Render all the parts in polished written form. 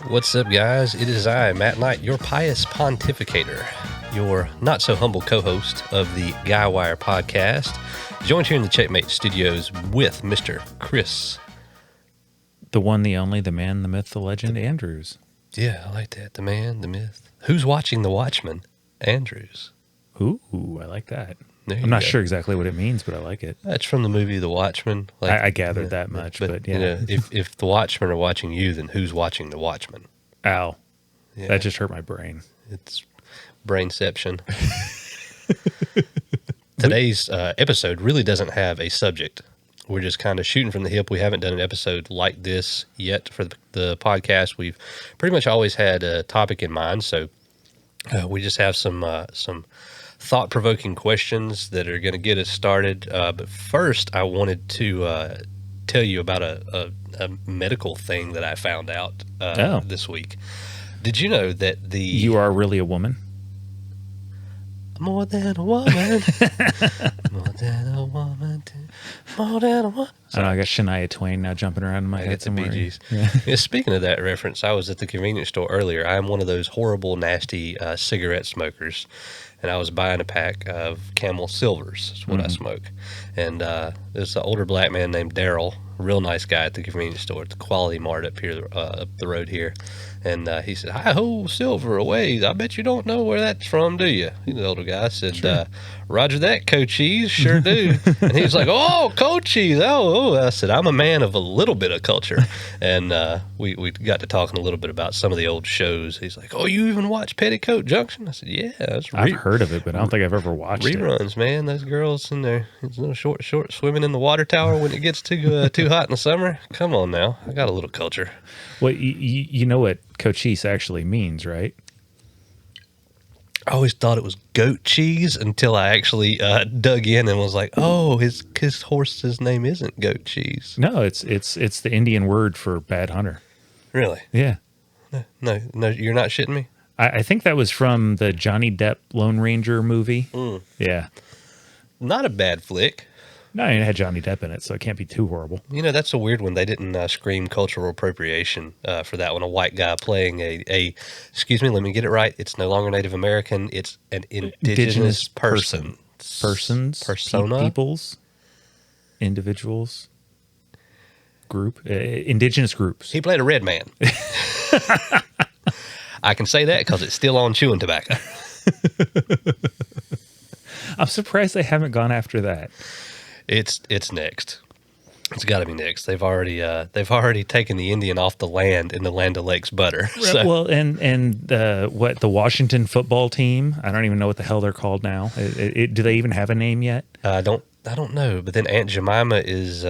What's up, guys? It is I, Matt Knight, your pious pontificator, your not-so-humble co-host of the Guywire podcast, joined here in the Checkmate studios with Mr. Chris. The one, the only, the man, the myth, the legend, Andrews. Yeah, I like that. The man, the myth. Who's watching The Watchmen? Andrews. Ooh, I like that. I'm not sure exactly what it means, but I like it. That's from the movie The Watchmen. I gathered that much, but yeah. You know, if The Watchmen are watching you, then who's watching The Watchmen? Ow. Yeah. That just hurt my brain. It's brainception. Today's episode really doesn't have a subject. We're just kind of shooting from the hip. We haven't done an episode like this yet for the podcast. We've pretty much always had a topic in mind, so we just have some thought-provoking questions that are going to get us started. But first, I wanted to tell you about a medical thing that I found out this week. Did you know that You are really a woman? More than a woman. More than a woman. More than a woman. I know, I got Shania Twain now jumping around in my head somewhere. Bee Gees. Yeah, speaking of that reference, I was at the convenience store earlier. I am one of those horrible, nasty cigarette smokers. And I was buying a pack of Camel Silvers. That's what I smoke. And there's an older black man named Daryl, real nice guy at the convenience store at the Quality Mart up here, up the road here. And he said, "Hi-ho, Silver away. I bet you don't know where that's from, do you?" He's the older guy. I said, Sure. "Roger that, Cochise. Sure do." And he was like, "Oh, Cochise. Oh." I said, "I'm a man of a little bit of culture." And we got to talking a little bit about some of the old shows. He's like, "Oh, you even watch Petticoat Junction?" I said, "Yeah, that's I've heard of it, but I don't think I've ever watched reruns, man. Those girls in there, little short, swimming in the water tower when it gets too hot in the summer. Come on now, I got a little culture." Well, you know what cochise actually means, right? I always thought it was goat cheese until I actually dug in and was like, "Oh, his horse's name isn't goat cheese." No, it's the Indian word for bad hunter. Really? Yeah. No, you're not shitting me. I think that was from the Johnny Depp Lone Ranger movie. Yeah. Not a bad flick. No, it had Johnny Depp in it, so it can't be too horrible. You know, that's a weird one. They didn't scream cultural appropriation for that one. A white guy playing excuse me, let me get it right. It's no longer Native American. It's an indigenous person. Persons. Persona. Peoples. Individuals. Group. Indigenous groups. He played a red man. I can say that because it's still on chewing tobacco. I'm surprised they haven't gone after that. It's next. It's got to be next. They've already taken the Indian off the land in the Land of Lakes butter. So. Well, and the Washington football team? I don't even know what the hell they're called now. Do they even have a name yet? I don't know. But then Aunt Jemima is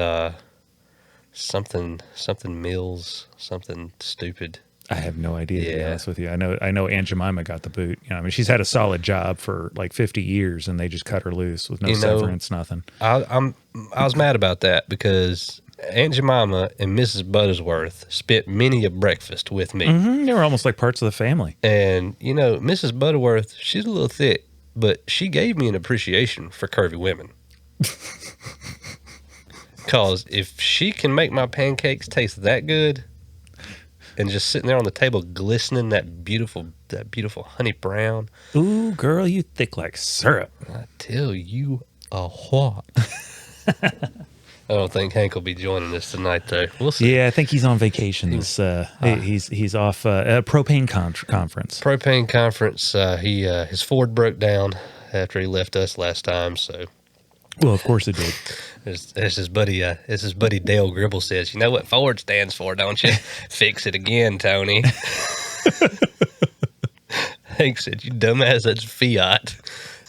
something Mills, something stupid. I have no idea, to be honest with you. I know Aunt Jemima got the boot. You know, I mean, she's had a solid job for like 50 years, and they just cut her loose with no severance, nothing. I was mad about that because Aunt Jemima and Mrs. Buttersworth spent many a breakfast with me. Mm-hmm. They were almost like parts of the family. And, you know, Mrs. Butterworth, she's a little thick, but she gave me an appreciation for curvy women. Because if she can make my pancakes taste that good... and just sitting there on the table glistening that beautiful honey brown. Ooh, girl, you thick like syrup. I tell you a what. I don't think Hank will be joining us tonight, though. We'll see. Yeah, I think he's on vacation. He's off a propane conference. Propane conference. His Ford broke down after he left us last time, so... Well, of course it did. As his buddy Dale Gribble says, "You know what Ford stands for, don't you?" "Fix it again, Tony." Hank said, "You dumbass, that's Fiat."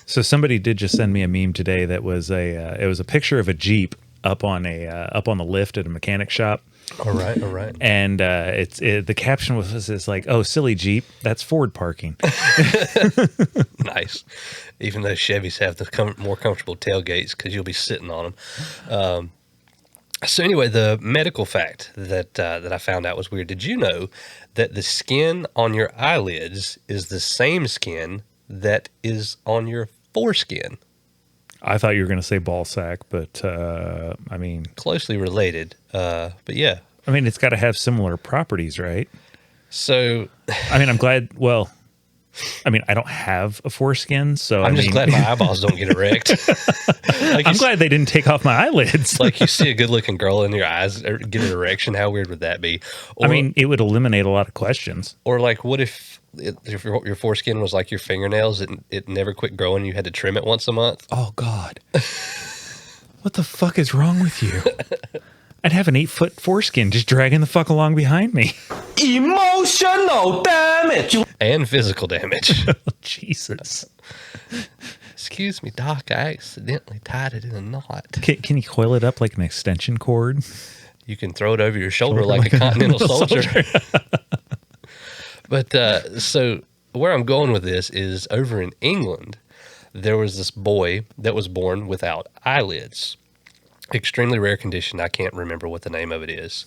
So somebody did just send me a meme today that was it was a picture of a Jeep up on the lift at a mechanic shop. All right. And the caption was like, "Oh, silly Jeep, that's Ford parking." Nice. Even though Chevys have the more comfortable tailgates because you'll be sitting on them. So anyway, the medical fact that I found out was weird. Did you know that the skin on your eyelids is the same skin that is on your foreskin? I thought you were going to say ball sack, but I mean, closely related. But yeah, I mean, it's got to have similar properties, right? So, I mean, I'm glad. Well, I mean, I don't have a foreskin, so I'm just glad my eyeballs don't get erect. I'm glad they didn't take off my eyelids. Like you see a good-looking girl and your eyes get an erection. How weird would that be? Or, I mean, it would eliminate a lot of questions. Or like, what if your foreskin was like your fingernails? It never quit growing. You had to trim it once a month. Oh God, what the fuck is wrong with you? I'd have an 8-foot foreskin just dragging the fuck along behind me. Emotional damage. And physical damage. Oh, Jesus. Excuse me, Doc. I accidentally tied it in a knot. Can you coil it up like an extension cord? You can throw it over your shoulder like a continental soldier. But so where I'm going with this is over in England, there was this boy that was born without eyelids. Extremely rare condition. I can't remember what the name of it is.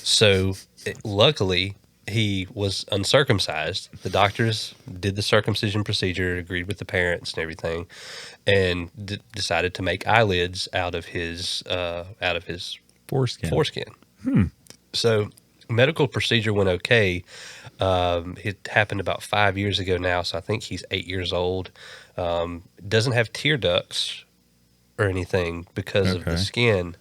So luckily, he was uncircumcised. The doctors did the circumcision procedure, agreed with the parents and everything, and decided to make eyelids out of his foreskin. So medical procedure went okay. It happened about 5 years ago now, so I think he's 8 years old. Doesn't have tear ducts or anything because of the skin.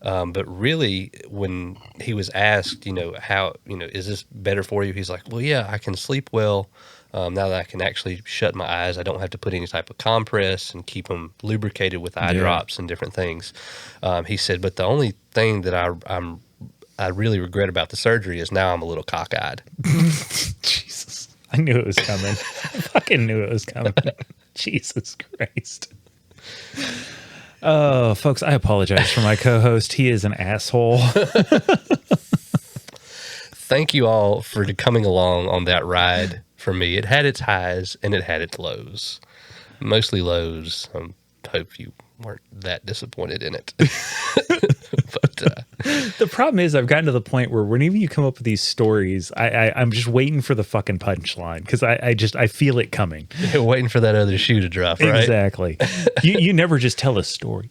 But really, when he was asked, how, is this better for you? He's like, well, yeah, I can sleep well now that I can actually shut my eyes. I don't have to put any type of compress and keep them lubricated with eye drops and different things. He said, but the only thing that I really regret about the surgery is now I'm a little cockeyed. Jesus. I knew it was coming. I fucking knew it was coming. Jesus Christ. Oh, folks, I apologize for my co-host. He is an asshole. Thank you all for coming along on that ride for me. It had its highs and it had its lows. Mostly lows. I hope you weren't that disappointed in it. But the problem is I've gotten to the point where whenever you come up with these stories, I'm just waiting for the fucking punchline because I feel it coming. You're waiting for that other shoe to drop, right? Exactly. you never just tell a story.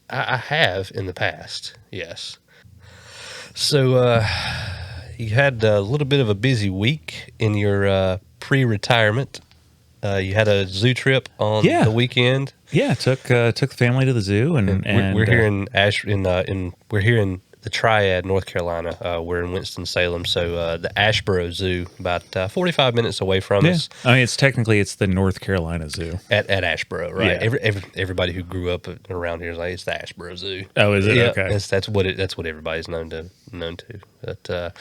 I have in the past, yes. So you had a little bit of a busy week in your pre-retirement. You had a zoo trip on the weekend. Yeah, took the family to the zoo, and we're here we're here in the Triad, North Carolina. We're in Winston-Salem, so the Asheboro Zoo, about 45 minutes away from us. I mean, it's the North Carolina Zoo at Asheboro, right? Yeah. Everybody who grew up around here is like, it's the Asheboro Zoo. Oh, is it? Yeah, okay. That's what everybody's known to. But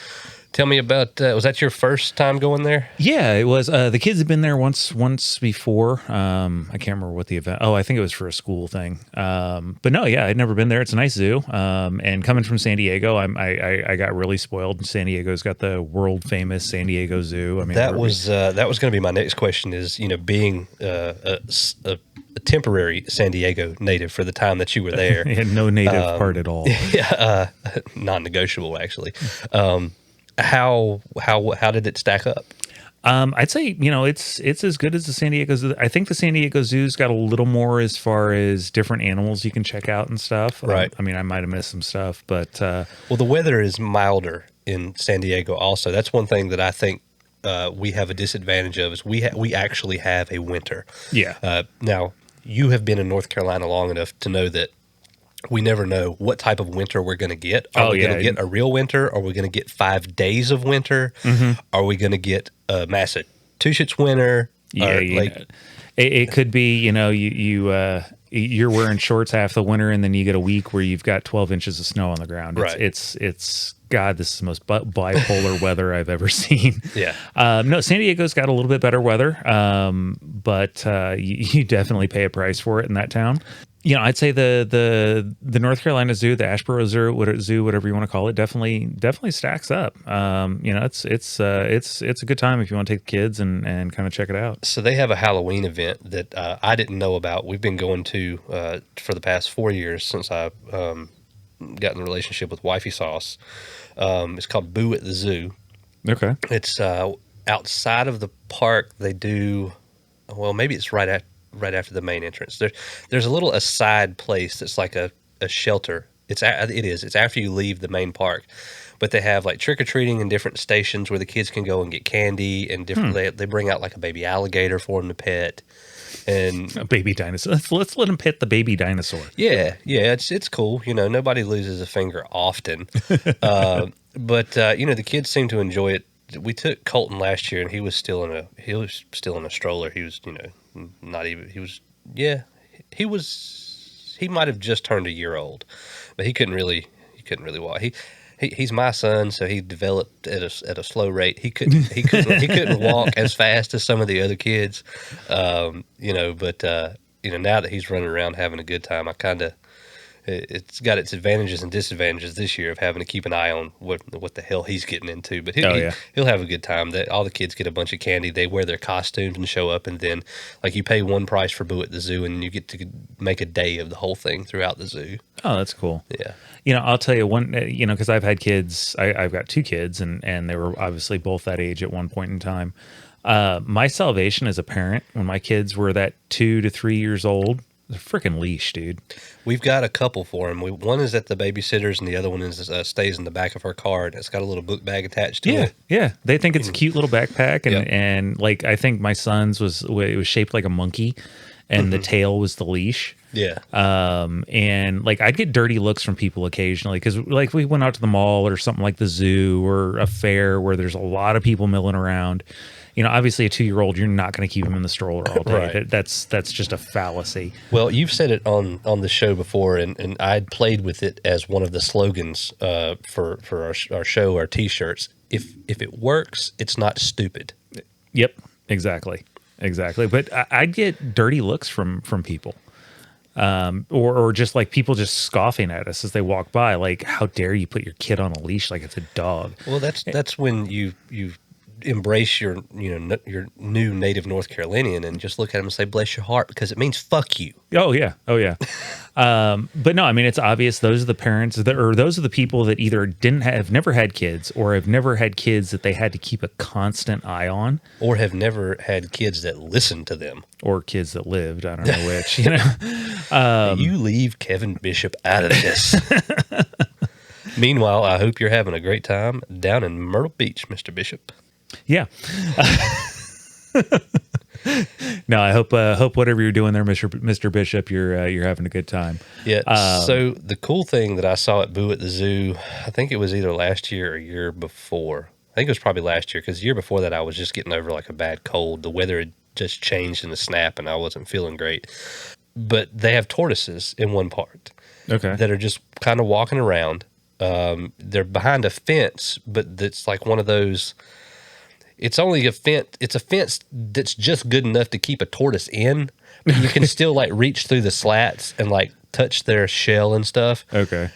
tell me about, was that your first time going there? Yeah, it was. The kids had been there once before. I can't remember what the event. Oh, I think it was for a school thing. But no, yeah, I'd never been there. It's a nice zoo. And coming from San Diego, I got really spoiled. San Diego's got the world famous San Diego Zoo. I mean, that was going to be my next question. Is being a temporary San Diego native for the time that you were there, no native part at all. Yeah, non-negotiable actually. How did it stack up? I'd say, it's as good as the San Diego Zoo. I think the San Diego Zoo's got a little more as far as different animals you can check out and stuff. Right. I mean, I might have missed some stuff, but well, the weather is milder in San Diego also. That's one thing that I think we have a disadvantage of is we actually have a winter. Yeah. Now, you have been in North Carolina long enough to know that we never know what type of winter we're going to get. Are we going to get a real winter? Are we going to get 5 days of winter? Mm-hmm. Are we going to get a Massachusetts winter? Yeah, it could be, you're wearing shorts half the winter, and then you get a week where you've got 12 inches of snow on the ground. Right. It's God, this is the most bipolar weather I've ever seen. Yeah. No, San Diego's got a little bit better weather, but you definitely pay a price for it in that town. I'd say the North Carolina Zoo, the Asheboro Zoo, whatever you want to call it, definitely stacks up. It's a good time if you want to take the kids and kind of check it out. So they have a Halloween event that I didn't know about. We've been going to for the past 4 years since I got in a relationship with Wifey Sauce. It's called Boo at the Zoo. Okay. It's outside of the park. They do, well, maybe it's right right after the main entrance. There's a little aside place that's like a shelter. It's after you leave the main park, but they have like trick or treating and different stations where the kids can go and get candy and different. They bring out like a baby alligator for them to pet. And A baby dinosaur. Let's let him pet the baby dinosaur. yeah, it's cool. Nobody loses a finger often, but the kids seem to enjoy it. We took Colton last year, and he was still in a stroller. He was not even he might have just turned a year old, but he couldn't really walk. He's my son, so he developed at a slow rate. He couldn't walk as fast as some of the other kids, but now that he's running around having a good time, it's got its advantages and disadvantages this year of having to keep an eye on what the hell he's getting into. But he'll have a good time. All the kids get a bunch of candy. They wear their costumes and show up, and then like you pay one price for Boo at the zoo, and you get to make a day of the whole thing throughout the zoo. Oh, that's cool. Yeah. I'll tell you one, because I've had kids, I've got two kids, and they were obviously both that age at one point in time. My salvation as a parent, when my kids were that 2 to 3 years old, was a freaking leash, dude. We've got a couple for him. One is at the babysitter's, and the other one is stays in the back of her car, and it's got a little book bag attached to it. Yeah. They think it's a cute little backpack, and like I think my son's was shaped like a monkey, and the tail was the leash. Yeah. And like I'd get dirty looks from people occasionally because like we went out to the mall or something like the zoo or a fair where there's a lot of people milling around. Obviously a 2-year-old, you're not going to keep him in the stroller all day. Right. That's just a fallacy. Well, you've said it on the show before, and I'd played with it as one of the slogans for our show, our T-shirts. If it works, it's not stupid. Yep, exactly. But I'd get dirty looks from people. Or just like people just scoffing at us as they walk by, like, how dare you put your kid on a leash like it's a dog? Well, that's when you embrace your new native North Carolinian and just look at him and say, bless your heart, because it means fuck you. Oh yeah. But no, I mean, it's obvious those are the parents or those are the people that either have never had kids or have never had kids that they had to keep a constant eye on, or have never had kids that listen to them, or kids that lived. I don't know which. You leave Kevin Bishop out of this. Meanwhile, I hope you're having a great time down in Myrtle Beach, Mr. Bishop. Yeah. No, I hope whatever you're doing there, Mr. Bishop, you're having a good time. Yeah. So the cool thing that I saw at Boo at the Zoo, I think it was either last year or year before. I think it was probably last year, because the year before that I was just getting over like a bad cold. The weather had just changed in a snap, and I wasn't feeling great. But they have tortoises in one part. Okay. That are just kind of walking around. They're behind a fence, but it's like one of those. It's only a fence. It's a fence that's just good enough to keep a tortoise in, but you can still like reach through the slats and like touch their shell and stuff. Okay.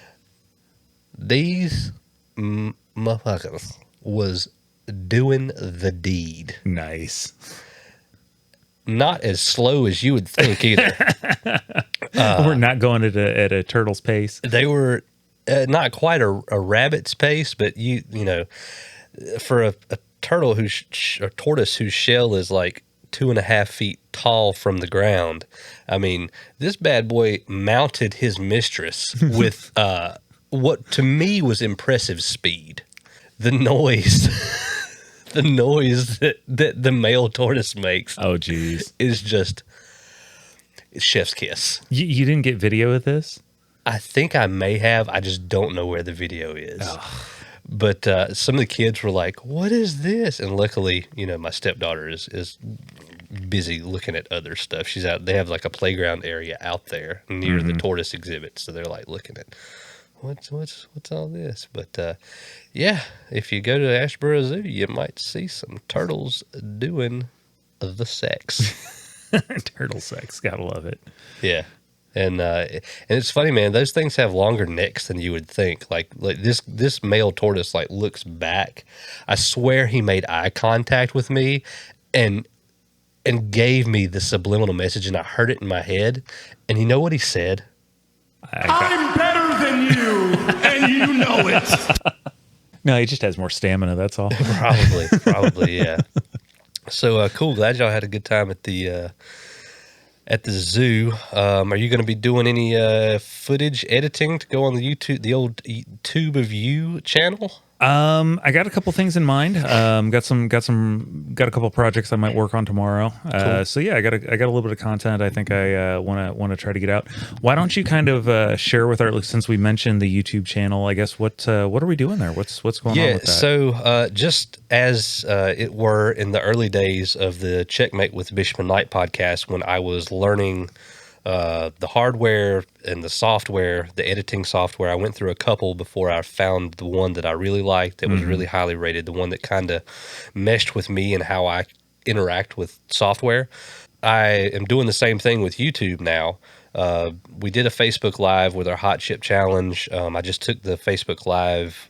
These motherfuckers was doing the deed. Nice. Not as slow as you would think either. We're not going at a turtle's pace. They were not quite a rabbit's pace, but you know, for a turtle a tortoise whose shell is like 2.5 feet tall from the ground. I mean, this bad boy mounted his mistress with what to me was impressive speed. The noise, that the male tortoise makes. Oh, geez, is just chef's kiss. You didn't get video of this? I think I may have. I just don't know where the video is. Oh. But some of the kids were like, what is this? And luckily, you know, my stepdaughter is busy looking at other stuff. She's out. They have like a playground area out there near the tortoise exhibit. So they're like looking at what's all this? But yeah, if you go to Asheboro Zoo, you might see some turtles doing the sex. Turtle sex. Gotta love it. Yeah. And it's funny, man. Those things have longer necks than you would think. Like this male tortoise like looks back. I swear he made eye contact with me, and gave me the subliminal message, and I heard it in my head. And you know what he said? I'm better than you, and you know it. No, he just has more stamina. That's all. Probably, yeah. So cool. Glad y'all had a good time at the at the zoo. Are you going to be doing any footage editing to go on the old Tube of You channel? I got a couple things in mind. Got a couple projects I might work on tomorrow. Cool. So yeah, I got a little bit of content. I think I want to try to get out. Why don't you kind of share with our, since we mentioned the YouTube channel? I guess what are we doing there? What's going on with that? So just as it were in the early days of the Checkmate with Bishop and Knight podcast, when I was learning the hardware and the software, the editing software, I went through a couple before I found the one that I really liked, that was really highly rated, the one that kind of meshed with me and how I interact with software. I am doing the same thing with YouTube now. We did a Facebook Live with our Hot Chip Challenge. I just took the Facebook Live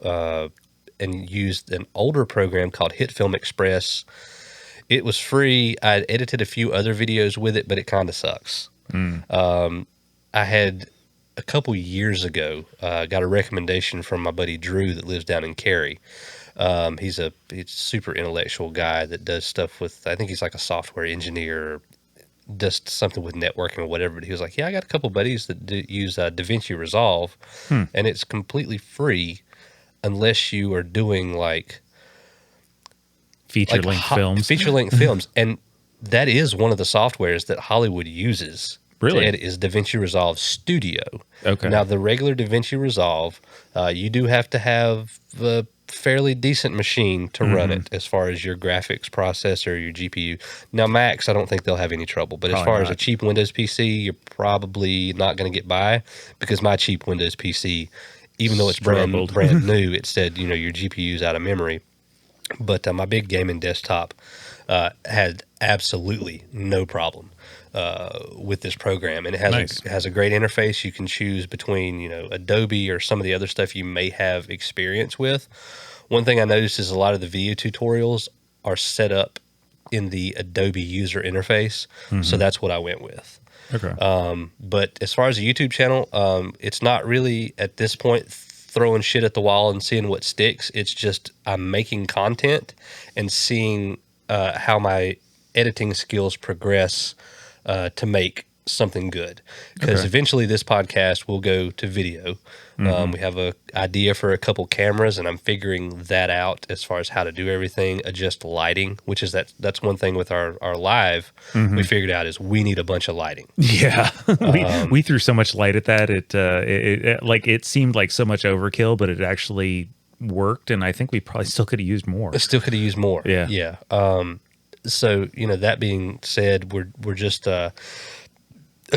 and used an older program called Hit Film Express. It was free. I edited a few other videos with it, but it kind of sucks. I had a couple years ago got a recommendation from my buddy Drew that lives down in Cary. He's a super intellectual guy that does stuff with, I think he's like a software engineer, or does something with networking or whatever. But he was like, yeah, I got a couple buddies that use DaVinci Resolve, and it's completely free unless you are doing like feature length films. And that is one of the softwares that Hollywood uses. Really? It is DaVinci Resolve Studio. Okay. Now, the regular DaVinci Resolve, you do have to have a fairly decent machine to run it as far as your graphics processor, your GPU. Now, Macs, I don't think they'll have any trouble. But as far as a cheap Windows PC, you're probably not going to get by, because my cheap Windows PC, even though it's brand new, it said, your GPU's out of memory. But my big gaming desktop had absolutely no problem with this program, and it has a great interface. You can choose between Adobe or some of the other stuff you may have experience with. One thing I noticed is a lot of the video tutorials are set up in the Adobe user interface, so that's what I went with. Okay. But as far as the YouTube channel, it's not really at this point throwing shit at the wall and seeing what sticks. It's just I'm making content and seeing how my editing skills progress to make something good. Because eventually this podcast will go to video. We have an idea for a couple cameras, and I'm figuring that out as far as how to do everything, adjust lighting, which is that's one thing with our live we figured out is we need a bunch of lighting. Yeah. we threw so much light at that. It seemed like so much overkill, but it actually worked, and I think we probably still could have used more. Yeah. Yeah. So, that being said, we're just a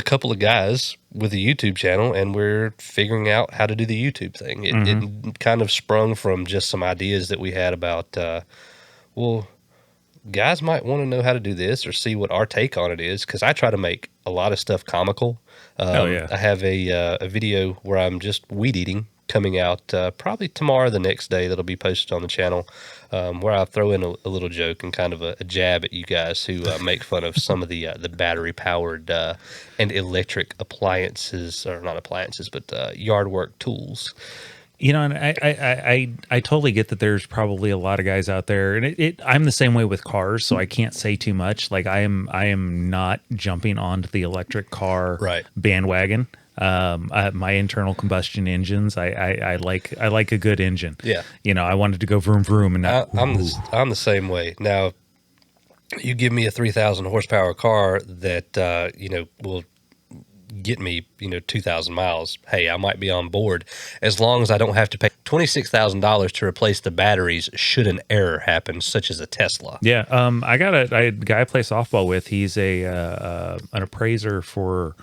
couple of guys with a YouTube channel, and we're figuring out how to do the YouTube thing. It kind of sprung from just some ideas that we had about, guys might want to know how to do this or see what our take on it is, because I try to make a lot of stuff comical. I have a video where I'm just weed eating coming out probably tomorrow, the next day, that'll be posted on the channel, where I throw in a little joke and kind of a jab at you guys who make fun of some of the battery powered and electric appliances, or not appliances, but yard work tools. And I totally get that there's probably a lot of guys out there, and I'm the same way with cars, so I can't say too much. Like I am not jumping onto the electric car bandwagon. My internal combustion engines, I like a good engine. Yeah. I wanted to go vroom vroom, and not, I'm the same way. Now, you give me a 3,000 horsepower car that will get me 2,000 miles. Hey, I might be on board, as long as I don't have to pay $26,000 to replace the batteries should an error happen, such as a Tesla. Yeah. I got a guy I play softball with. He's an appraiser for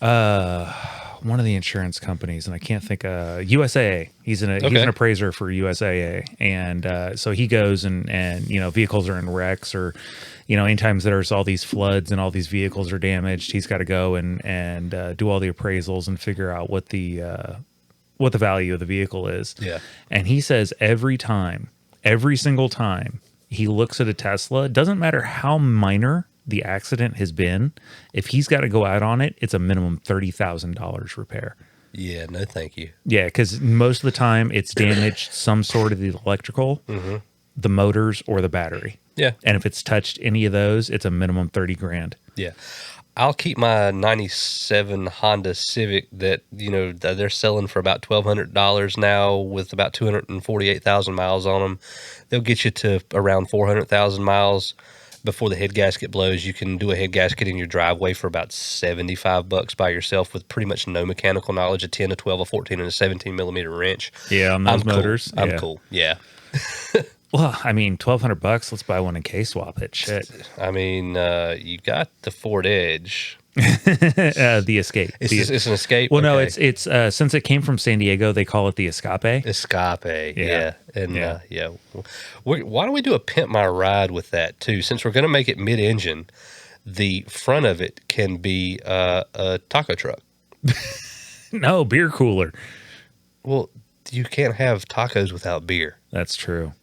one of the insurance companies, and I can't think USAA. He's an appraiser for USAA, and so he goes and vehicles are in wrecks, or anytime there's all these floods and all these vehicles are damaged, he's got to go and do all the appraisals and figure out what the value of the vehicle is. Yeah. And he says every single time he looks at a Tesla, it doesn't matter how minor the accident has been, if he's got to go out on it, it's a minimum $30,000 repair. Yeah, no thank you. Yeah, because most of the time it's damaged some sort of the electrical, the motors, or the battery. Yeah. And if it's touched any of those, it's a minimum $30,000. Yeah. I'll keep my 97 Honda Civic that, they're selling for about $1,200 now with about 248,000 miles on them. They'll get you to around 400,000 miles before the head gasket blows. You can do a head gasket in your driveway for about $75 by yourself with pretty much no mechanical knowledge, a 10, a 12, a 14, and a 17 millimeter wrench. Yeah, on those motors. I'm cool. Yeah. Well, I mean, $1,200. Let's buy one and K-swap it. Shit. I mean, you got the Ford Edge. The Escape. It's an Escape? Well, no, Okay. it's since it came from San Diego, they call it the Escape. Escape, yeah. And, Yeah. Why don't we do a Pimp My Ride with that, too? Since we're going to make it mid-engine, the front of it can be a taco truck. No, beer cooler. Well, you can't have tacos without beer. That's true.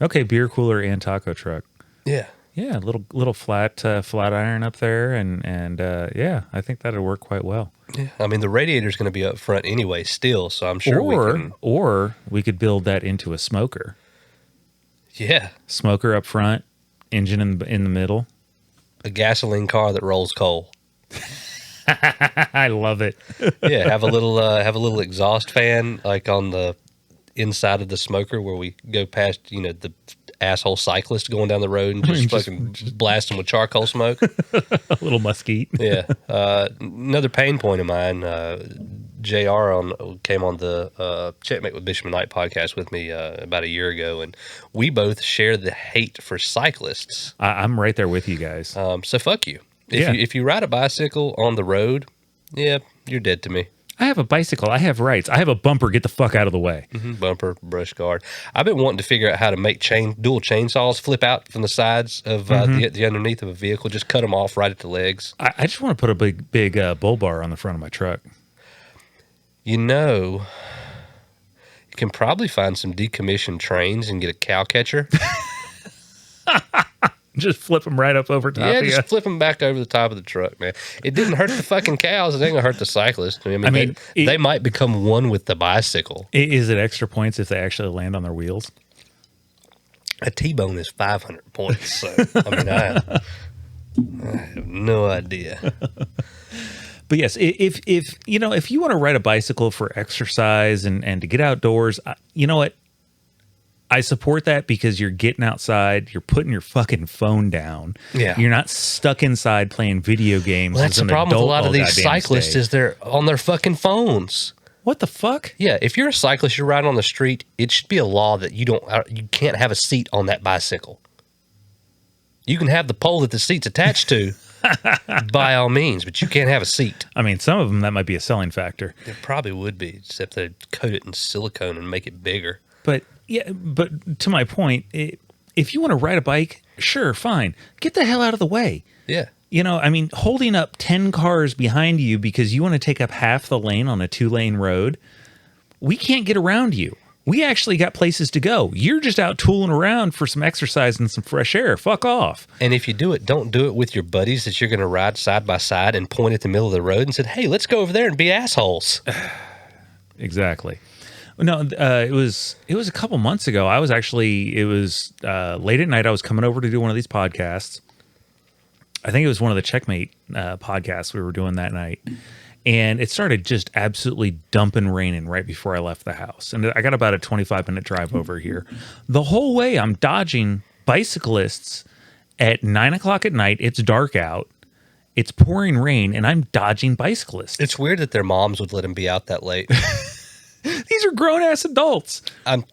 Okay, beer cooler and taco truck. Yeah. Yeah, little flat iron up there, and yeah, I think that'd work quite well. Yeah. I mean, the radiator's going to be up front anyway still, so I'm sure Or we could build that into a smoker. Yeah. Smoker up front, engine in the middle. A gasoline car that rolls coal. I love it. Yeah, have a little exhaust fan like on the inside of the smoker where we go past, the asshole cyclist going down the road and just fucking blast them with charcoal smoke. A little mesquite. Yeah. Another pain point of mine, JR came on the Checkmate with Bishop and Knight podcast with me about a year ago, and we both share the hate for cyclists. I'm right there with you guys. So fuck you. Yeah. If you ride a bicycle on the road, yeah, you're dead to me. I have a bicycle. I have rights. I have a bumper. Get the fuck out of the way. Mm-hmm. Bumper, brush guard. I've been wanting to figure out how to make dual chainsaws flip out from the sides of the underneath of a vehicle. Just cut them off right at the legs. I just want to put a big bull bar on the front of my truck. You can probably find some decommissioned trains and get a cow catcher. Just flip them right up over top. Yeah, of you. just flip them back over the top of the truck, man. It didn't hurt the fucking cows. It ain't gonna hurt the cyclist. I mean, they might become one with the bicycle. Is it extra points if they actually land on their wheels? A T-bone is 500 points. So I mean, I have no idea. But yes, if you want to ride a bicycle for exercise and to get outdoors, you know what? I support that because you're getting outside, you're putting your fucking phone down. Yeah. You're not stuck inside playing video games. Well, that's the problem with a lot of these cyclists is they're on their fucking phones. What the fuck? Yeah, if you're a cyclist, you're riding on the street, it should be a law that you can't have a seat on that bicycle. You can have the pole that the seat's attached to, by all means, but you can't have a seat. I mean, some of them, that might be a selling factor. It probably would be, except they'd coat it in silicone and make it bigger. But to my point, if you want to ride a bike, sure, fine. Get the hell out of the way. Yeah. I mean, holding up 10 cars behind you because you want to take up half the lane on a 2-lane road, we can't get around you. We actually got places to go. You're just out tooling around for some exercise and some fresh air. Fuck off. And if you do it, don't do it with your buddies that you're going to ride side by side and point at the middle of the road and said, hey, let's go over there and be assholes. Exactly. No, it was a couple months ago. It was late at night. I was coming over to do one of these podcasts. I think it was one of the Checkmate podcasts we were doing that night. And it started just absolutely dumping raining right before I left the house. And I got about a 25-minute drive over here. The whole way I'm dodging bicyclists at 9 o'clock at night. It's dark out. It's pouring rain, and I'm dodging bicyclists. It's weird that their moms would let them be out that late. These are grown-ass adults. I'm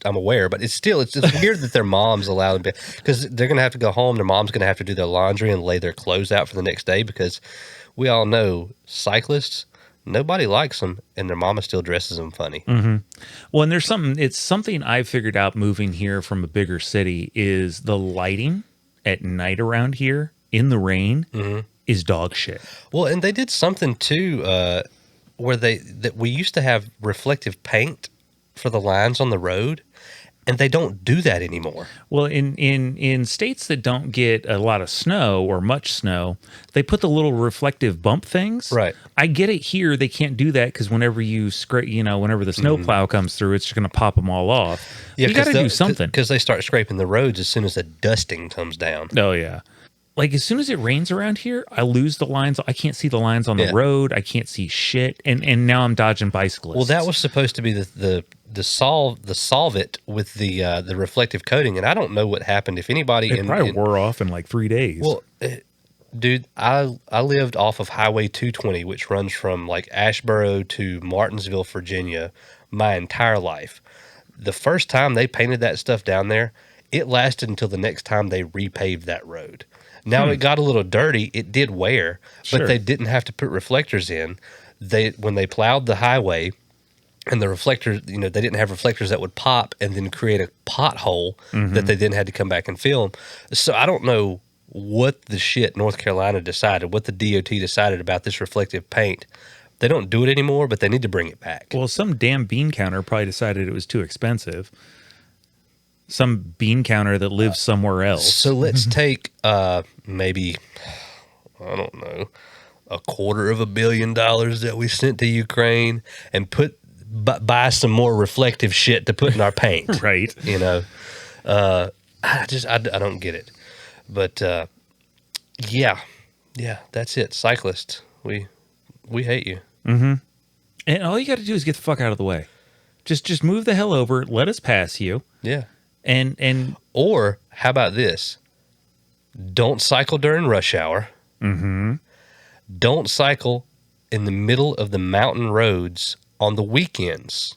aware, but it's weird that their moms allow them because they're going to have to go home. Their mom's going to have to do their laundry and lay their clothes out for the next day because we all know cyclists, nobody likes them, and their mama still dresses them funny. Mm-hmm. Well, and it's something I've figured out moving here from a bigger city is the lighting at night around here in the rain is dog shit. Well, and they did something too where we used to have reflective paint for the lines on the road, and they don't do that anymore. Well, in states that don't get a lot of snow or much snow, they put the little reflective bump things. Right. I get it here. They can't do that because whenever you scrape, whenever the snow plow comes through, it's just going to pop them all off. Yeah, you got to do something because they start scraping the roads as soon as the dusting comes down. Oh yeah. like as soon as it rains around here, I lose the lines. I can't see the lines on the road. I can't see shit. And now I'm dodging bicyclists. Well, that was supposed to be the solve it with the reflective coating, and I don't know what happened. If anybody, it probably wore off in like 3 days. Well, dude, I lived off of Highway 220, which runs from like Asheboro to Martinsville, Virginia, my entire life. The first time they painted that stuff down there, it lasted until the next time they repaved that road. Now it got a little dirty. It did wear, but they didn't have to put reflectors in. When they plowed the highway, and the reflectors, they didn't have reflectors that would pop and then create a pothole that they then had to come back and film. So I don't know what the shit North Carolina decided, what the DOT decided about this reflective paint. They don't do it anymore, but they need to bring it back. Well, some damn bean counter probably decided it was too expensive. Some bean counter that lives somewhere else. So let's take maybe, I don't know, $250 million that we sent to Ukraine and buy some more reflective shit to put in our paint. Right. I don't get it. But yeah, that's it. Cyclists, we hate you. Mm-hmm. And all you got to do is get the fuck out of the way. Just move the hell over. Let us pass you. Yeah. And or how about this? Don't cycle during rush hour. Mm-hmm. Don't cycle in the middle of the mountain roads on the weekends,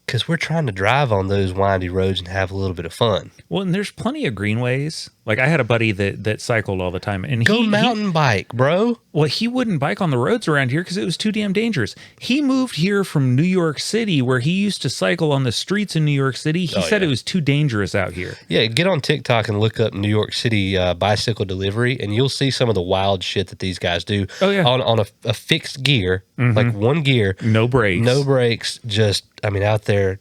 because we're trying to drive on those windy roads and have a little bit of fun. Well, and there's plenty of greenways. Like I had a buddy that cycled all the time, and Go mountain bike, bro. Well, he wouldn't bike on the roads around here because it was too damn dangerous. He moved here from New York City, where he used to cycle on the streets in New York City. He said it was too dangerous out here. Yeah, get on TikTok and look up New York City bicycle delivery, and you'll see some of the wild shit that these guys do. Oh, yeah. On a fixed gear, like one gear. No brakes. Just, out there.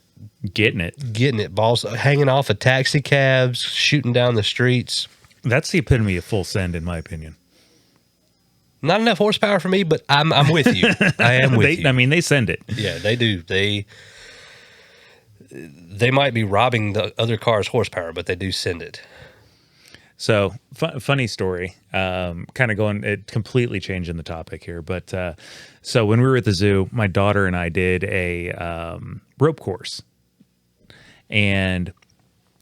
Getting it. Balls hanging off of taxi cabs, shooting down the streets. That's the epitome of full send, in my opinion. Not enough horsepower for me, but I'm with you. I am with you. They send it. Yeah, they do. They might be robbing the other car's horsepower, but they do send it. So, funny story. Kind of completely changing the topic here. But so when we were at the zoo, my daughter and I did a rope course. And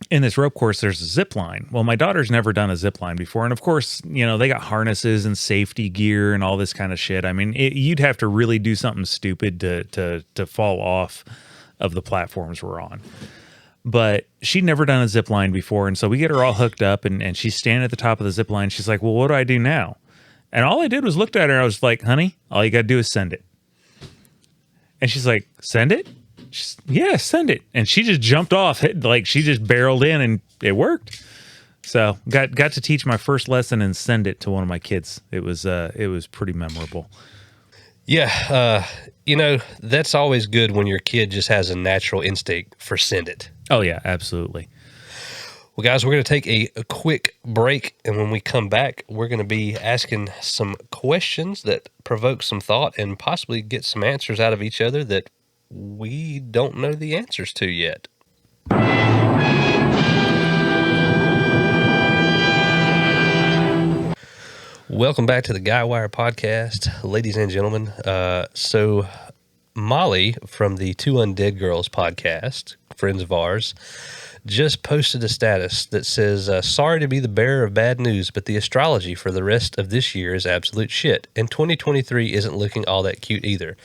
in this rope course, there's a zip line. Well, my daughter's never done a zip line before. And of course, they got harnesses and safety gear and all this kind of shit. You'd have to really do something stupid to fall off of the platforms we're on. But she'd never done a zip line before. And so we get her all hooked up and she's standing at the top of the zip line. She's like, well, what do I do now? And all I did was looked at her. I was like, honey, all you got to do is send it. And she's like, send it? Yeah, send it. And she just jumped off. Like she just barreled in and it worked. So got to teach my first lesson and send it to one of my kids. It was pretty memorable. Yeah. That's always good when your kid just has a natural instinct for send it. Oh yeah, absolutely. Well, guys, we're going to take a quick break. And when we come back, we're going to be asking some questions that provoke some thought and possibly get some answers out of each other that we don't know the answers to yet. Welcome back to the Guywire podcast, ladies and gentlemen. So Molly from the Two Undead Girls podcast, friends of ours, just posted a status that says, sorry to be the bearer of bad news, but the astrology for the rest of this year is absolute shit. And 2023 isn't looking all that cute either.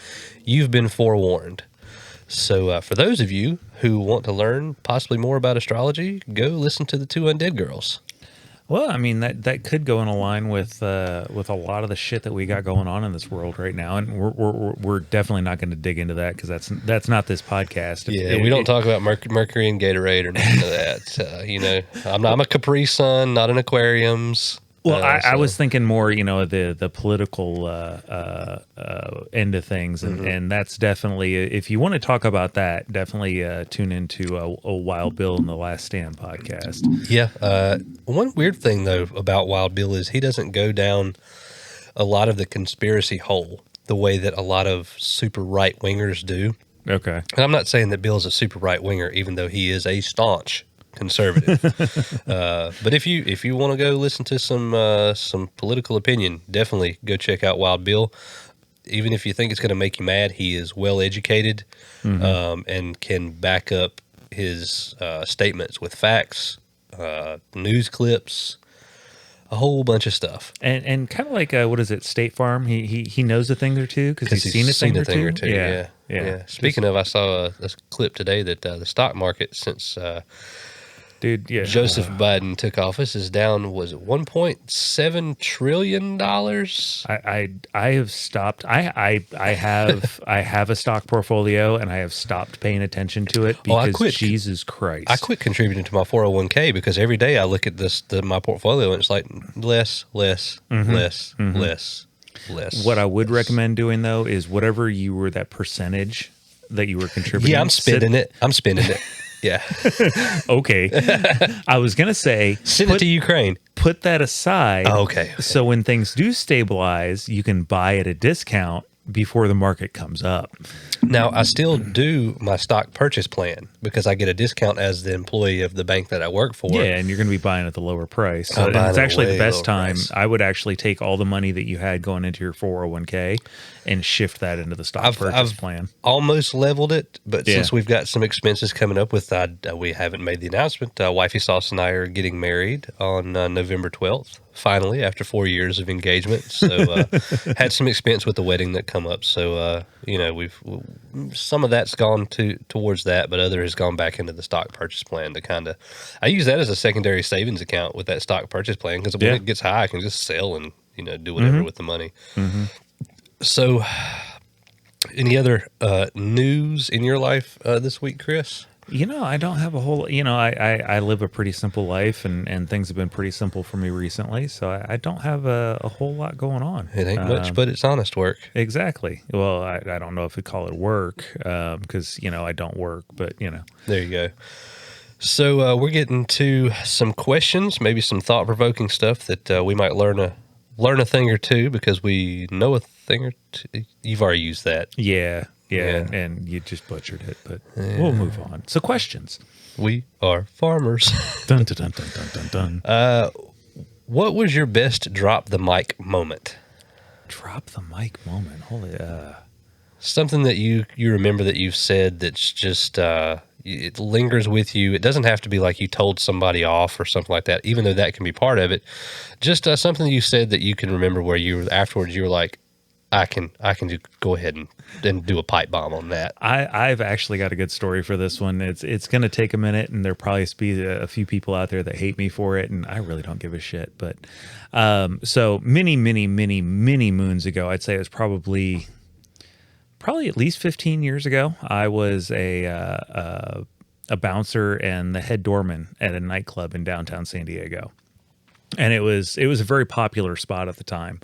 You've been forewarned. So for those of you who want to learn possibly more about astrology, go listen to the Two Undead Girls. Well, that could go in a line with a lot of the shit that we got going on in this world right now, and we're definitely not going to dig into that because that's not this podcast. We don't talk about Mercury and Gatorade or nothing of that. I'm a Capri Sun, not an aquariums. Well, I was thinking more, the political end of things, and that's definitely, if you want to talk about that, definitely tune into a Wild Bill and the Last Stand podcast. Yeah. One weird thing, though, about Wild Bill is he doesn't go down a lot of the conspiracy hole the way that a lot of super right-wingers do. Okay. And I'm not saying that Bill's a super right-winger, even though he is a staunch conservative. But if you want to go listen to some political opinion, definitely go check out Wild Bill. Even if you think it's going to make you mad, he is well educated, and can back up his statements with facts, news clips, a whole bunch of stuff. And kind of like what is it, State Farm? He knows a thing or two because he's seen a thing or two. Yeah. Speaking of, I saw a clip today that the stock market since Joseph Biden took office is down. Was it $1.7 trillion? I have stopped. I have a stock portfolio and I have stopped paying attention to it because Jesus Christ. I quit contributing to my 401k because every day I look at my portfolio and it's like less. What I would recommend doing though is whatever you were, that percentage that you were contributing. Yeah, I'm spending it. Yeah. Okay. I was going to say, send it to Ukraine. Put that aside. Oh, okay. So when things do stabilize, you can buy at a discount before the market comes up. Now, I still do my stock purchase plan because I get a discount as the employee of the bank that I work for. Yeah, and you're going to be buying at the lower price. So it's actually the best time. I would actually take all the money that you had going into your 401k and shift that into the stock purchase plan. Almost leveled it, but since we've got some expenses coming up with, we haven't made the announcement. Wifey Sauce and I are getting married on November 12th. Finally, after 4 years of engagement. So had some expense with the wedding that come up. So, we've some of that's gone towards that, but other has gone back into the stock purchase plan to kind of, I use that as a secondary savings account with that stock purchase plan because when it gets high, I can just sell and, do whatever with the money. So any other news in your life this week, Chris? I don't have a whole, I live a pretty simple life and things have been pretty simple for me recently. So I don't have a whole lot going on. It ain't much, but it's honest work. Exactly. Well, I don't know if we call it work because, I don't work, but, There you go. So we're getting to some questions, maybe some thought-provoking stuff that we might learn a thing or two because we know a thing or two. You've already used that. Yeah, and you just butchered it, but we'll move on. So questions. We are farmers. Dun, dun, dun, dun, dun, dun. What was your best drop the mic moment? Drop the mic moment. Holy, something that you remember that you've said that's just it lingers with you. It doesn't have to be like you told somebody off or something like that, even though that can be part of it. Just something you said that you can remember where afterwards you were like, I can just go ahead and do a pipe bomb on that. I've actually got a good story for this one. It's going to take a minute, and there'll probably be a few people out there that hate me for it, and I really don't give a shit. But so many moons ago, I'd say it was probably at least 15 years ago, I was a bouncer and the head doorman at a nightclub in downtown San Diego, and it was a very popular spot at the time.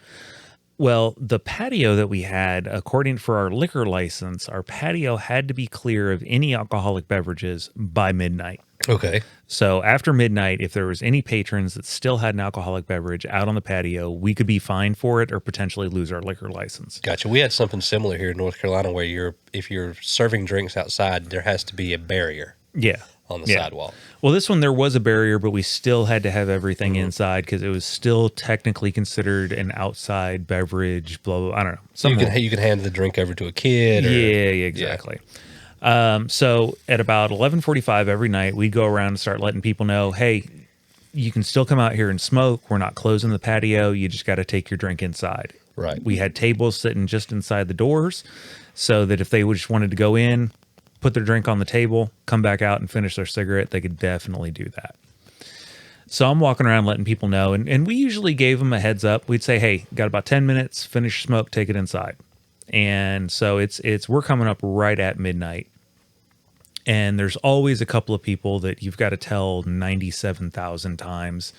Well, the patio that we had, according for our liquor license, our patio had to be clear of any alcoholic beverages by midnight. Okay. So after midnight, if there was any patrons that still had an alcoholic beverage out on the patio, we could be fined for it or potentially lose our liquor license. Gotcha. We had something similar here in North Carolina where if you're serving drinks outside, there has to be a barrier. Yeah. On the sidewalk. Well, this one, there was a barrier, but we still had to have everything inside because it was still technically considered an outside beverage, blah, blah, I don't know. You can hand the drink over to a kid. Yeah, exactly. Yeah. So at about 11:45 every night, we'd go around and start letting people know, hey, you can still come out here and smoke. We're not closing the patio. You just got to take your drink inside. Right. We had tables sitting just inside the doors so that if they just wanted to go in, put their drink on the table, come back out and finish their cigarette, they could definitely do that. So I'm walking around letting people know, and we usually gave them a heads up. We'd say, hey, got about 10 minutes, finish your smoke, take it inside. And so we're coming up right at midnight. And there's always a couple of people that you've got to tell 97,000 times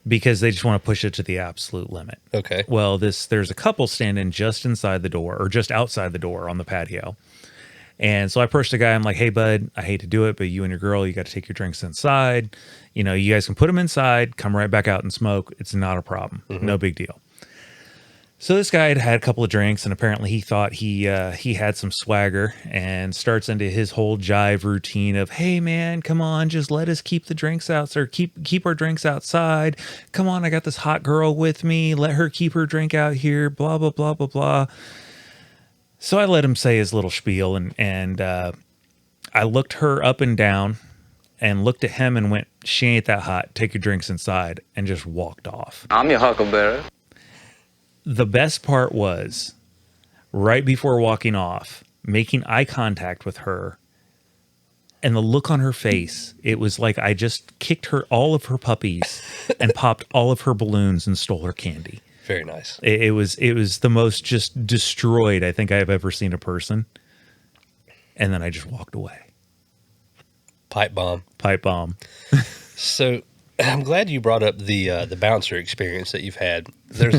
because they just want to push it to the absolute limit. Okay. Well, there's a couple standing just inside the door or just outside the door on the patio. And so I approached the guy. I'm like, hey, bud, I hate to do it, but you and your girl, you got to take your drinks inside. You guys can put them inside, come right back out and smoke. It's not a problem. No big deal. So this guy had a couple of drinks, and apparently he thought he had some swagger, and starts into his whole jive routine of, "Hey man, come on, just let us keep the drinks out, or keep our drinks outside. Come on, I got this hot girl with me. Let her keep her drink out here. Blah blah blah blah blah." So I let him say his little spiel, and I looked her up and down, and looked at him and went, "She ain't that hot. Take your drinks inside," and just walked off. I'm your huckleberry. The best part was right before walking off, making eye contact with her, and the look on her face. It was like I just kicked her all of her puppies and popped all of her balloons and stole her candy. Very nice. It was the most just destroyed I think I've ever seen a person. And then I just walked away. Pipe bomb. Pipe bomb. So I'm glad you brought up the bouncer experience that you've had. There's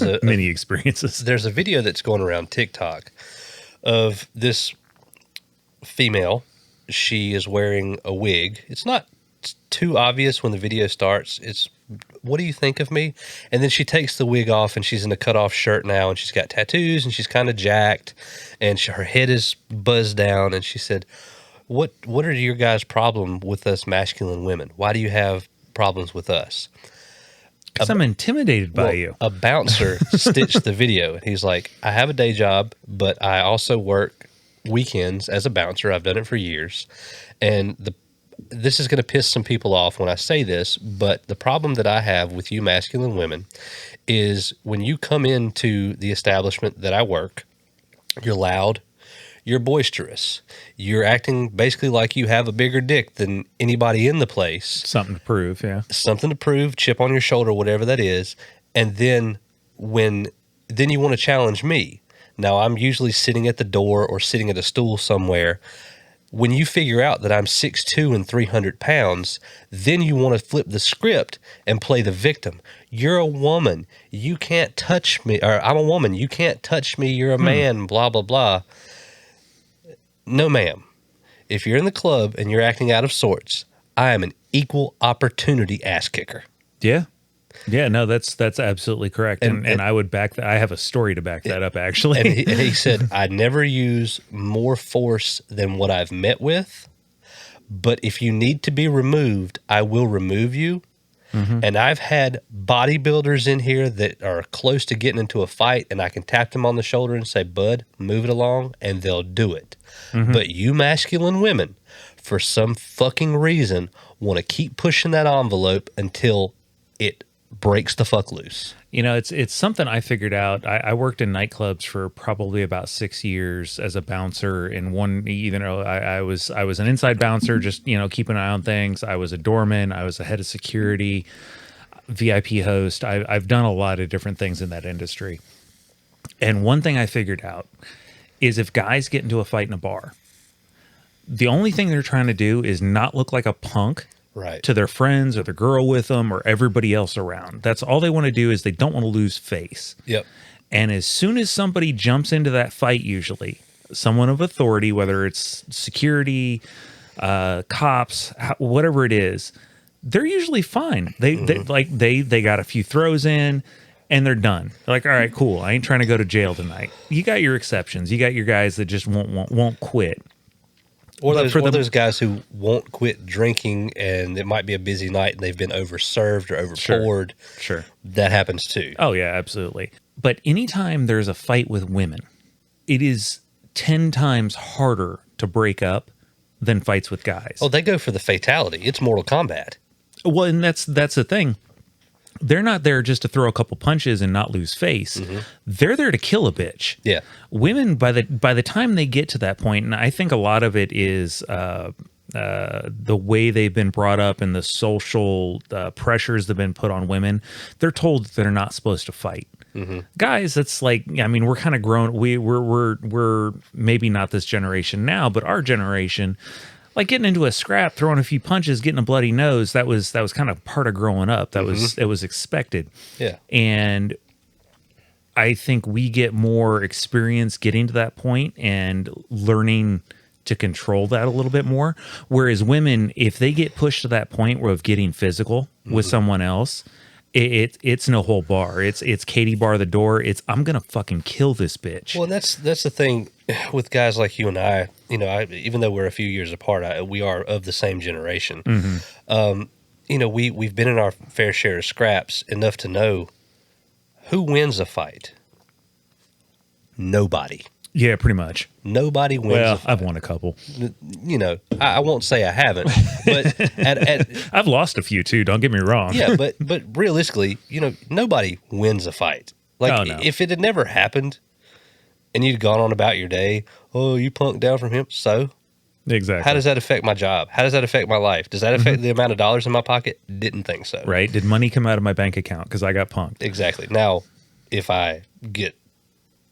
a Many experiences. There's a video that's going around TikTok of this female. She is wearing a wig. It's not too obvious when the video starts. It's, "What do you think of me?" And then she takes the wig off, and she's in a cutoff shirt now, and she's got tattoos, and she's kind of jacked, and her head is buzzed down. And she said, "What are your guys' problem with us masculine women? Why do you have problems with us?" Because I'm intimidated by you. A bouncer stitched the video, and he's like, "I have a day job, but I also work weekends as a bouncer. I've done it for years, and this is going to piss some people off when I say this, but the problem that I have with you masculine women is when you come into the establishment that I work, you're loud, you're boisterous, you're acting basically like you have a bigger dick than anybody in the place. Something to prove, yeah. Something to prove, chip on your shoulder, whatever that is. And then then you want to challenge me. Now, I'm usually sitting at the door or sitting at a stool somewhere. When you figure out that I'm 6'2" and 300 pounds, then you want to flip the script and play the victim. You're a woman. You can't touch me. Or I'm a woman. You can't touch me. You're a man, blah, blah, blah. No, ma'am. If you're in the club and you're acting out of sorts, I am an equal opportunity ass kicker. Yeah. Yeah, no, that's absolutely correct. And I would back that. I have a story to back that up, actually. And he said, "I never use more force than what I've met with, but if you need to be removed, I will remove you." Mm-hmm. And I've had bodybuilders in here that are close to getting into a fight, and I can tap them on the shoulder and say, "Bud, move it along," and they'll do it. Mm-hmm. But you masculine women, for some fucking reason, want to keep pushing that envelope until it breaks the fuck loose. You know, it's something I figured out. I worked in nightclubs for probably about 6 years as a bouncer. In one, I was an inside bouncer, just keeping an eye on things. I was a doorman. I was a head of security, VIP host. I've done a lot of different things in that industry. And one thing I figured out is if guys get into a fight in a bar, the only thing they're trying to do is not look like a punk. Right. To their friends or the girl with them or everybody else around. That's all they want to do, is they don't want to lose face. Yep. And as soon as somebody jumps into that fight, usually someone of authority, whether it's security, cops, whatever it is, they're usually fine. They got a few throws in and they're done. They're like, "All right, cool. I ain't trying to go to jail tonight." You got your exceptions. You got your guys that just won't quit. Or those guys who won't quit drinking, and it might be a busy night and they've been overserved or overpoured. Sure. That happens too. Oh, yeah, absolutely. But anytime there's a fight with women, it is 10 times harder to break up than fights with guys. Oh, they go for the fatality. It's Mortal Kombat. Well, and that's the thing. They're not there just to throw a couple punches and not lose face. Mm-hmm. They're there to kill a bitch. Yeah. Women, by the time they get to that point, and I think a lot of it is the way they've been brought up and the social pressures that have been put on women, they're told that they're not supposed to fight. Mm-hmm. Guys, it's like, I mean, we're kind of grown. We're maybe not this generation now, but our generation, like getting into a scrap, throwing a few punches, getting a bloody nose, that was kind of part of growing up. That was expected. Yeah. And I think we get more experience getting to that point and learning to control that a little bit more. Whereas women, if they get pushed to that point of getting physical with someone else, It's no whole bar. It's Katie bar the door. It's I'm gonna fucking kill this bitch. Well, that's the thing with guys like you and I. You know, even though we're a few years apart, we are of the same generation. You know, we've been in our fair share of scraps enough to know who wins a fight. Nobody. Yeah, pretty much. Nobody wins. Well, a fight. I've won a couple. You know, I won't say I haven't, but I've lost a few too. Don't get me wrong. yeah, but realistically, you know, nobody wins a fight. Like Oh, no. if it had never happened, and you'd gone on about your day, oh, you punked down from him, so. Exactly. How does that affect my job? How does that affect my life? Does that affect the amount of dollars in my pocket? Didn't think so. Right? Did money come out of my bank account because I got punked? Exactly. Now, if I get,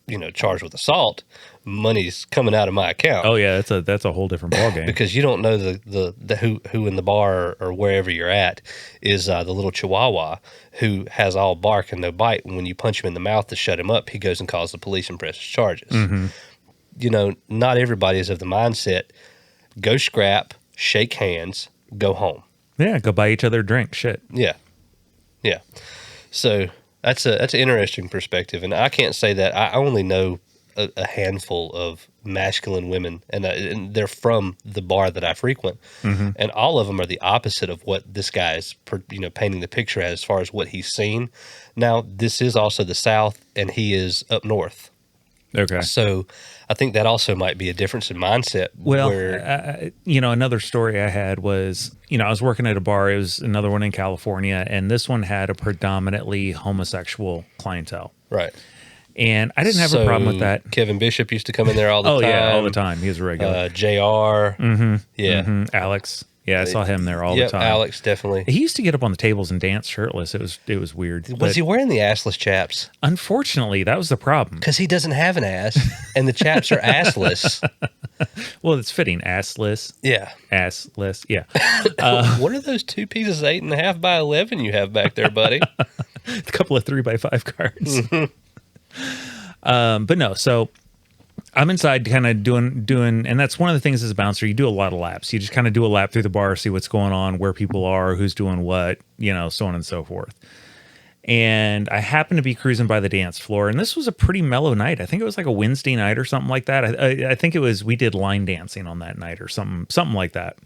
you know, charged with assault, money's coming out of my account. Oh yeah, that's a whole different ballgame. Because you don't know the who in the bar or wherever you're at is the little Chihuahua who has all bark and no bite. And when you punch him in the mouth to shut him up, he goes and calls the police and presses charges. You know, not everybody is of the mindset. Go scrap, shake hands, go home. Yeah, go buy each other a drink. Shit. Yeah. So that's an interesting perspective, and I can't say that. I only know a handful of masculine women, and they're from the bar that I frequent, and all of them are the opposite of what this guy is, painting the picture as far as what he's seen. Now, this is also the South, and he is up north. Okay. So I think that also might be a difference in mindset. Well, where, another story I had was, I was working at a bar. It was another one in California, and this one had a predominantly homosexual clientele. right. And I didn't have a problem with that. Kevin Bishop used to come in there all the time. Oh, yeah, all the time. He was a regular. JR. Yeah. Alex. Yeah, I saw him there all Yep, the time. Alex, definitely. He used to get up on the tables and dance shirtless. It was weird. Was But he wearing the assless chaps? unfortunately, that was the problem. Because he doesn't have an ass, and the chaps are assless. Well, it's fitting. Assless. Yeah. Assless. Yeah. What are those 2 pieces of 8.5 by 11 you have back there, buddy? A couple of 3x5 cards. But no, so I'm inside kind of doing, and that's one of the things as a bouncer, you do a lot of laps. You just kind of do a lap through the bar, see what's going on, where people are, who's doing what, so on and so forth. And I happened to be cruising by the dance floor, and this was a pretty mellow night. I think it was like a Wednesday night or something like that. I think we did line dancing on that night or something like that.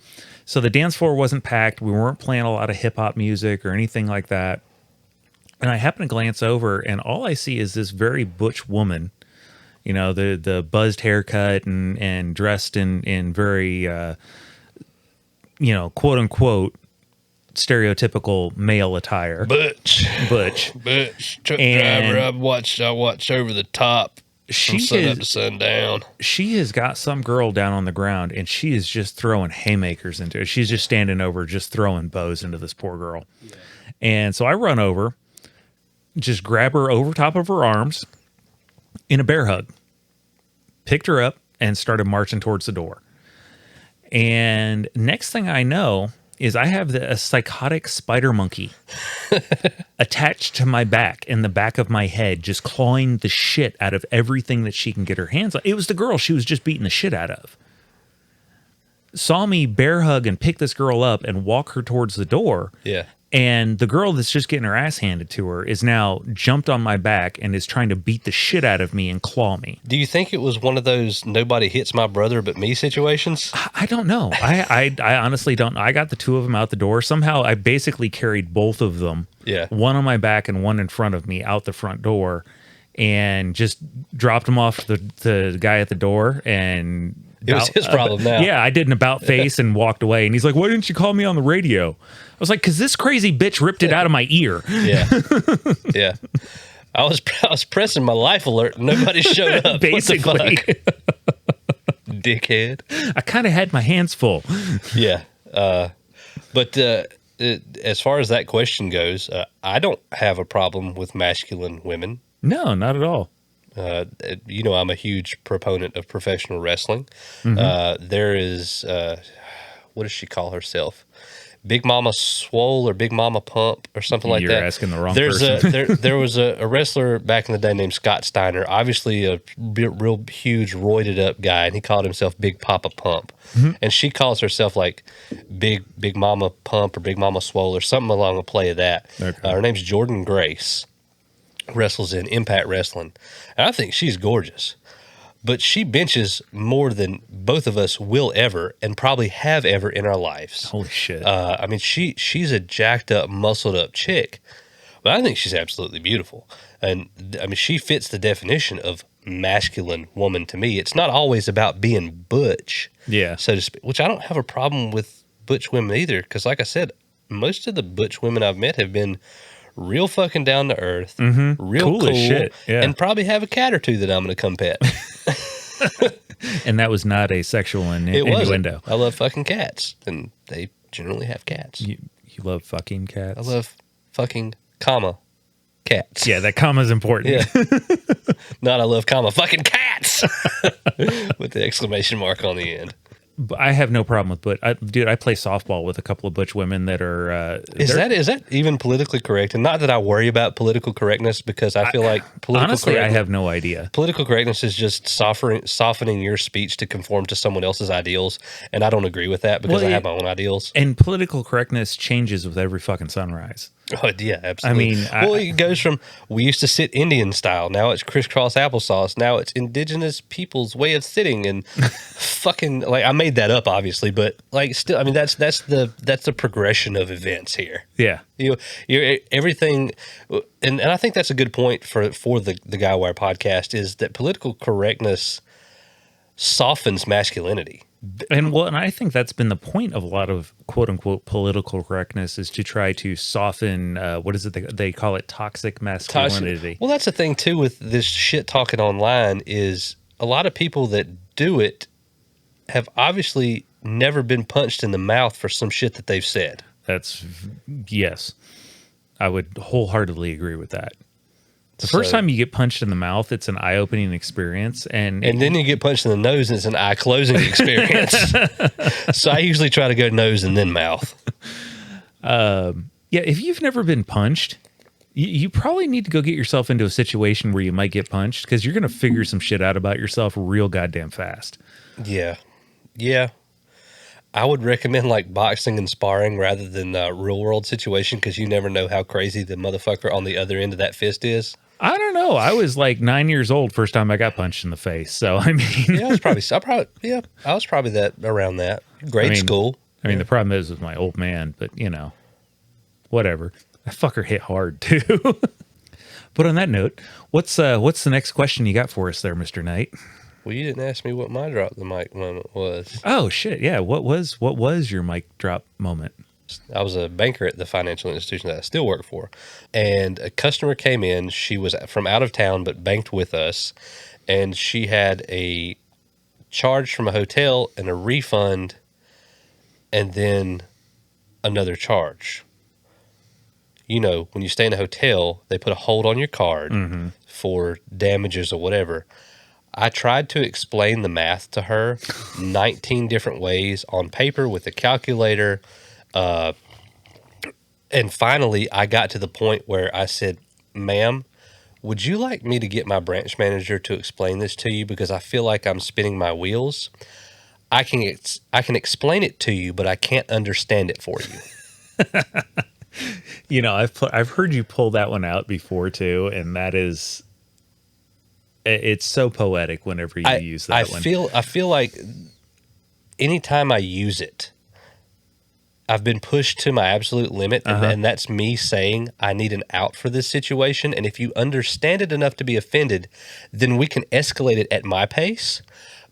So the dance floor wasn't packed. We weren't playing a lot of hip hop music or anything like that. And I happen to glance over, and all I see is this very butch woman, the buzzed haircut and dressed in very, quote unquote, stereotypical male attire. Butch. Truck And driver. I watched over the top from sun up to sundown. She has got some girl down on the ground, and she is just throwing haymakers into it. She's just standing over, just throwing bows into this poor girl. Yeah. And so I run over, just grab her over top of her arms in a bear hug, picked her up, and started marching towards the door. And next thing I know is I have a psychotic spider monkey attached to my back, in the back of my head, just clawing the shit out of everything that she can get her hands on. It was the girl she was just beating the shit out of. Saw me bear hug and pick this girl up and walk her towards the door. Yeah. And the girl that's just getting her ass handed to her is now jumped on my back and is trying to beat the shit out of me and claw me. Do you think it was one of those nobody hits my brother but me situations? I don't know. I honestly don't know. I got the two of them out the door. Somehow I basically carried both of them. Yeah. One on my back and one in front of me out the front door, and just dropped them off to the guy at the door. And it was his problem now. Yeah, I did an about face and walked away. And he's like, "Why didn't you call me on the radio?" I was like, "Because this crazy bitch ripped it out of my ear." Yeah. Yeah. I was pressing my life alert and nobody showed up. Basically. Dickhead. I kind of had my hands full. Yeah. But as far as that question goes, I don't have a problem with masculine women. No, not at all. I'm a huge proponent of professional wrestling. There is, what does she call herself? Big Mama Swole or Big Mama Pump or something like You're that. asking the wrong There's person. there was a wrestler back in the day named Scott Steiner, obviously a real huge roided up guy, and he called himself Big Papa Pump. And she calls herself like Big Mama Pump or Big Mama Swole or something along the play of that. Okay. Her name's Jordan Grace. Wrestles in Impact Wrestling. And I think she's gorgeous. But she benches more than both of us will ever and probably have ever in our lives. Holy shit. I mean, she's a jacked up, muscled up chick, but I think she's absolutely beautiful. And I mean, she fits the definition of masculine woman to me. It's not always about being butch, Yeah. so to speak, which I don't have a problem with butch women either. Because, like I said, most of the butch women I've met have been real fucking down to earth, real Cool as cool, shit, yeah. and probably have a cat or two that I'm going to come pet. And that was not a sexual It wasn't. innuendo. I love fucking cats, and they generally have cats. You love fucking cats? I love fucking cats. Yeah, that comma's important. Yeah. Not I love fucking cats with the exclamation mark on the end. But I have no problem with dude, I play softball with a couple of butch women that are Is that even politically correct? And not that I worry about political correctness, because I feel like honestly, I have no idea. Political correctness is just softening your speech to conform to someone else's ideals, and I don't agree with that because I have my own ideals. And political correctness changes with every fucking sunrise. Oh, yeah, absolutely. I mean, it goes from we used to sit Indian style, now it's crisscross applesauce, now it's indigenous people's way of sitting, and fucking like I made that up, obviously, but like still, I mean that's the progression of events here. Yeah. You're everything, and I think that's a good point for the Guy Wire podcast is that political correctness softens masculinity. And I think that's been the point of a lot of quote unquote political correctness is to try to soften what is it they call it, toxic masculinity. Well, that's the thing too with this shit talking online is a lot of people that do it have obviously never been punched in the mouth for some shit that they've said. Yes, I would wholeheartedly agree with that. The first time you get punched in the mouth, it's an eye-opening experience. And then you get punched in the nose, and it's an eye-closing experience. So I usually try to go nose and then mouth. Yeah, if you've never been punched, you probably need to go get yourself into a situation where you might get punched, because you're going to figure some shit out about yourself real goddamn fast. Yeah. I would recommend like boxing and sparring rather than real world situation, because you never know how crazy the motherfucker on the other end of that fist is. I don't know. I was like 9 years old first time I got punched in the face. So I mean, I was probably that around that grade school. I mean, the problem is with my old man, but whatever. That fucker hit hard too. But on that note, what's the next question you got for us there, Mr. Knight? Well, you didn't ask me what my drop the mic moment was. Oh shit, yeah. What was your mic drop moment? I was a banker at the financial institution that I still work for, and a customer came in. She was from out of town but banked with us, and she had a charge from a hotel and a refund, and then another charge. You know, when you stay in a hotel, they put a hold on your card for damages or whatever. I tried to explain the math to her 19 different ways on paper with a calculator. And finally, I got to the point where I said, ma'am, would you like me to get my branch manager to explain this to you? Because I feel like I'm spinning my wheels. I can explain it to you, but I can't understand it for you. I've heard you pull that one out before too, and that is, it's so poetic whenever you use that one. I feel like anytime I use it, I've been pushed to my absolute limit, and that's me saying I need an out for this situation. And if you understand it enough to be offended, then we can escalate it at my pace.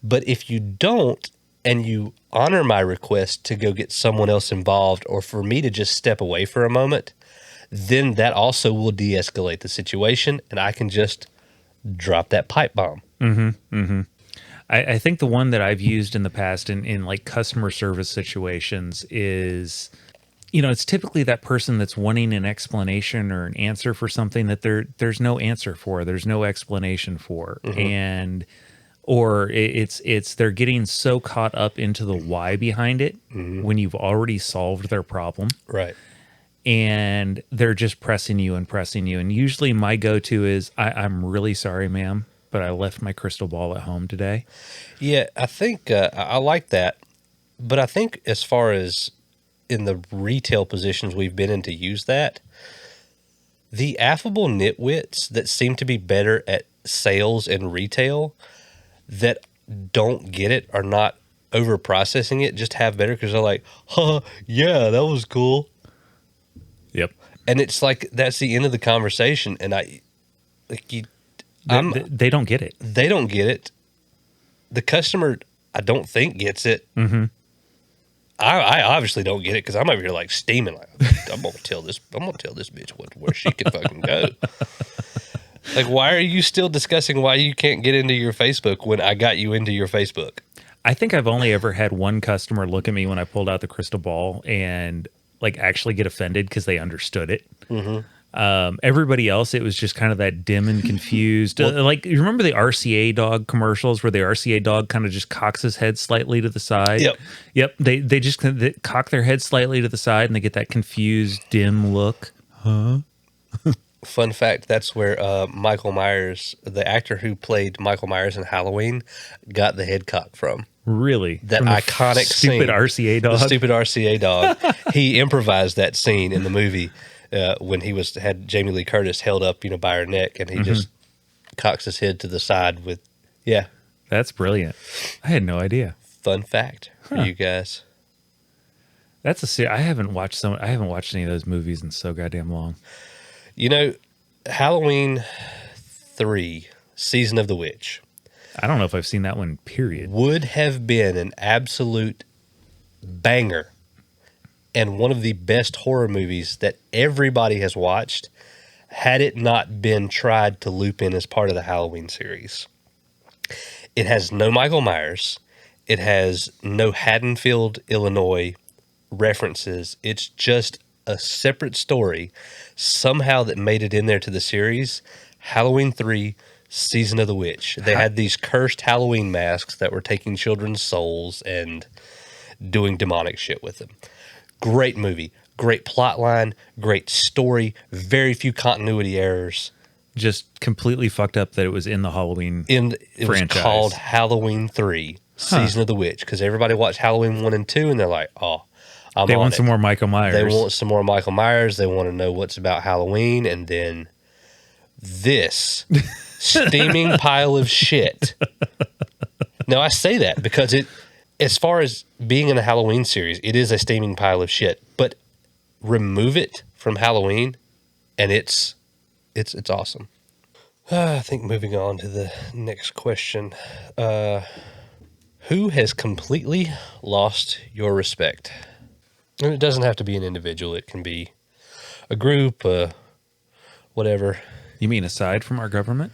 But if you don't, and you honor my request to go get someone else involved, or for me to just step away for a moment, then that also will de-escalate the situation, and I can just drop that pipe bomb. I think the one that I've used in the past in like customer service situations is, it's typically that person that's wanting an explanation or an answer for something that there's no answer for, there's no explanation for. And or it's they're getting so caught up into the why behind it when you've already solved their problem, Right. and they're just pressing you and pressing you. And usually my go-to is, I'm really sorry, ma'am, but I left my crystal ball at home today. Yeah, I think I like that. But I think as far as in the retail positions we've been in to use that, the affable nitwits that seem to be better at sales and retail that don't get it are not over processing it, just have better because they're like, huh, yeah, that was cool. Yep. And it's like, that's the end of the conversation. And They don't get it. they don't get it. The customer, I don't think, gets it. Mm-hmm. I obviously don't get it because I'm over here like steaming. Like, I'm gonna tell this bitch where she can fucking go. Like, why are you still discussing why you can't get into your Facebook when I got you into your Facebook? I think I've only ever had one customer look at me when I pulled out the crystal ball and like actually get offended because they understood it. Everybody else, it was just kind of that dim and confused. Like, you remember the RCA dog commercials where the RCA dog kind of just cocks his head slightly to the side? Yep. They just they cock their head slightly to the side and they get that confused, dim look. Huh? Fun fact, that's where Michael Myers, the actor who played Michael Myers in Halloween, got the head cock from. Really? That From the iconic stupid scene. RCA dog? The stupid RCA dog. He improvised that scene in the movie when he had Jamie Lee Curtis held up, by her neck, and he just cocks his head to the side with, yeah. That's brilliant. I had no idea. Fun fact for you guys. That's I haven't watched any of those movies in so goddamn long. Halloween 3, Season of the Witch, I don't know if I've seen that one, period. would have been an absolute banger and one of the best horror movies that everybody has watched had it not been tried to loop in as part of the Halloween series. It has no Michael Myers. It has no Haddonfield, Illinois references. It's just a separate story somehow that made it in there to the series. Halloween 3, Season of the Witch. They had these cursed Halloween masks that were taking children's souls and doing demonic shit with them. Great movie, great plot line, great story, very few continuity errors. Just completely fucked up that it was in the Halloween It franchise. was called Halloween 3, Season of the Witch, because everybody watched Halloween 1 and 2 and they're like, oh, They want some more Michael Myers. They want some more Michael Myers. They want to know what's about Halloween. And then this steaming pile of shit. Now, I say that because as far as being in a Halloween series, it is a steaming pile of shit. But remove it from Halloween, and it's awesome. I think moving on to the next question. Who has completely lost your respect? And it doesn't have to be an individual. It can be a group, whatever. You mean aside from our government?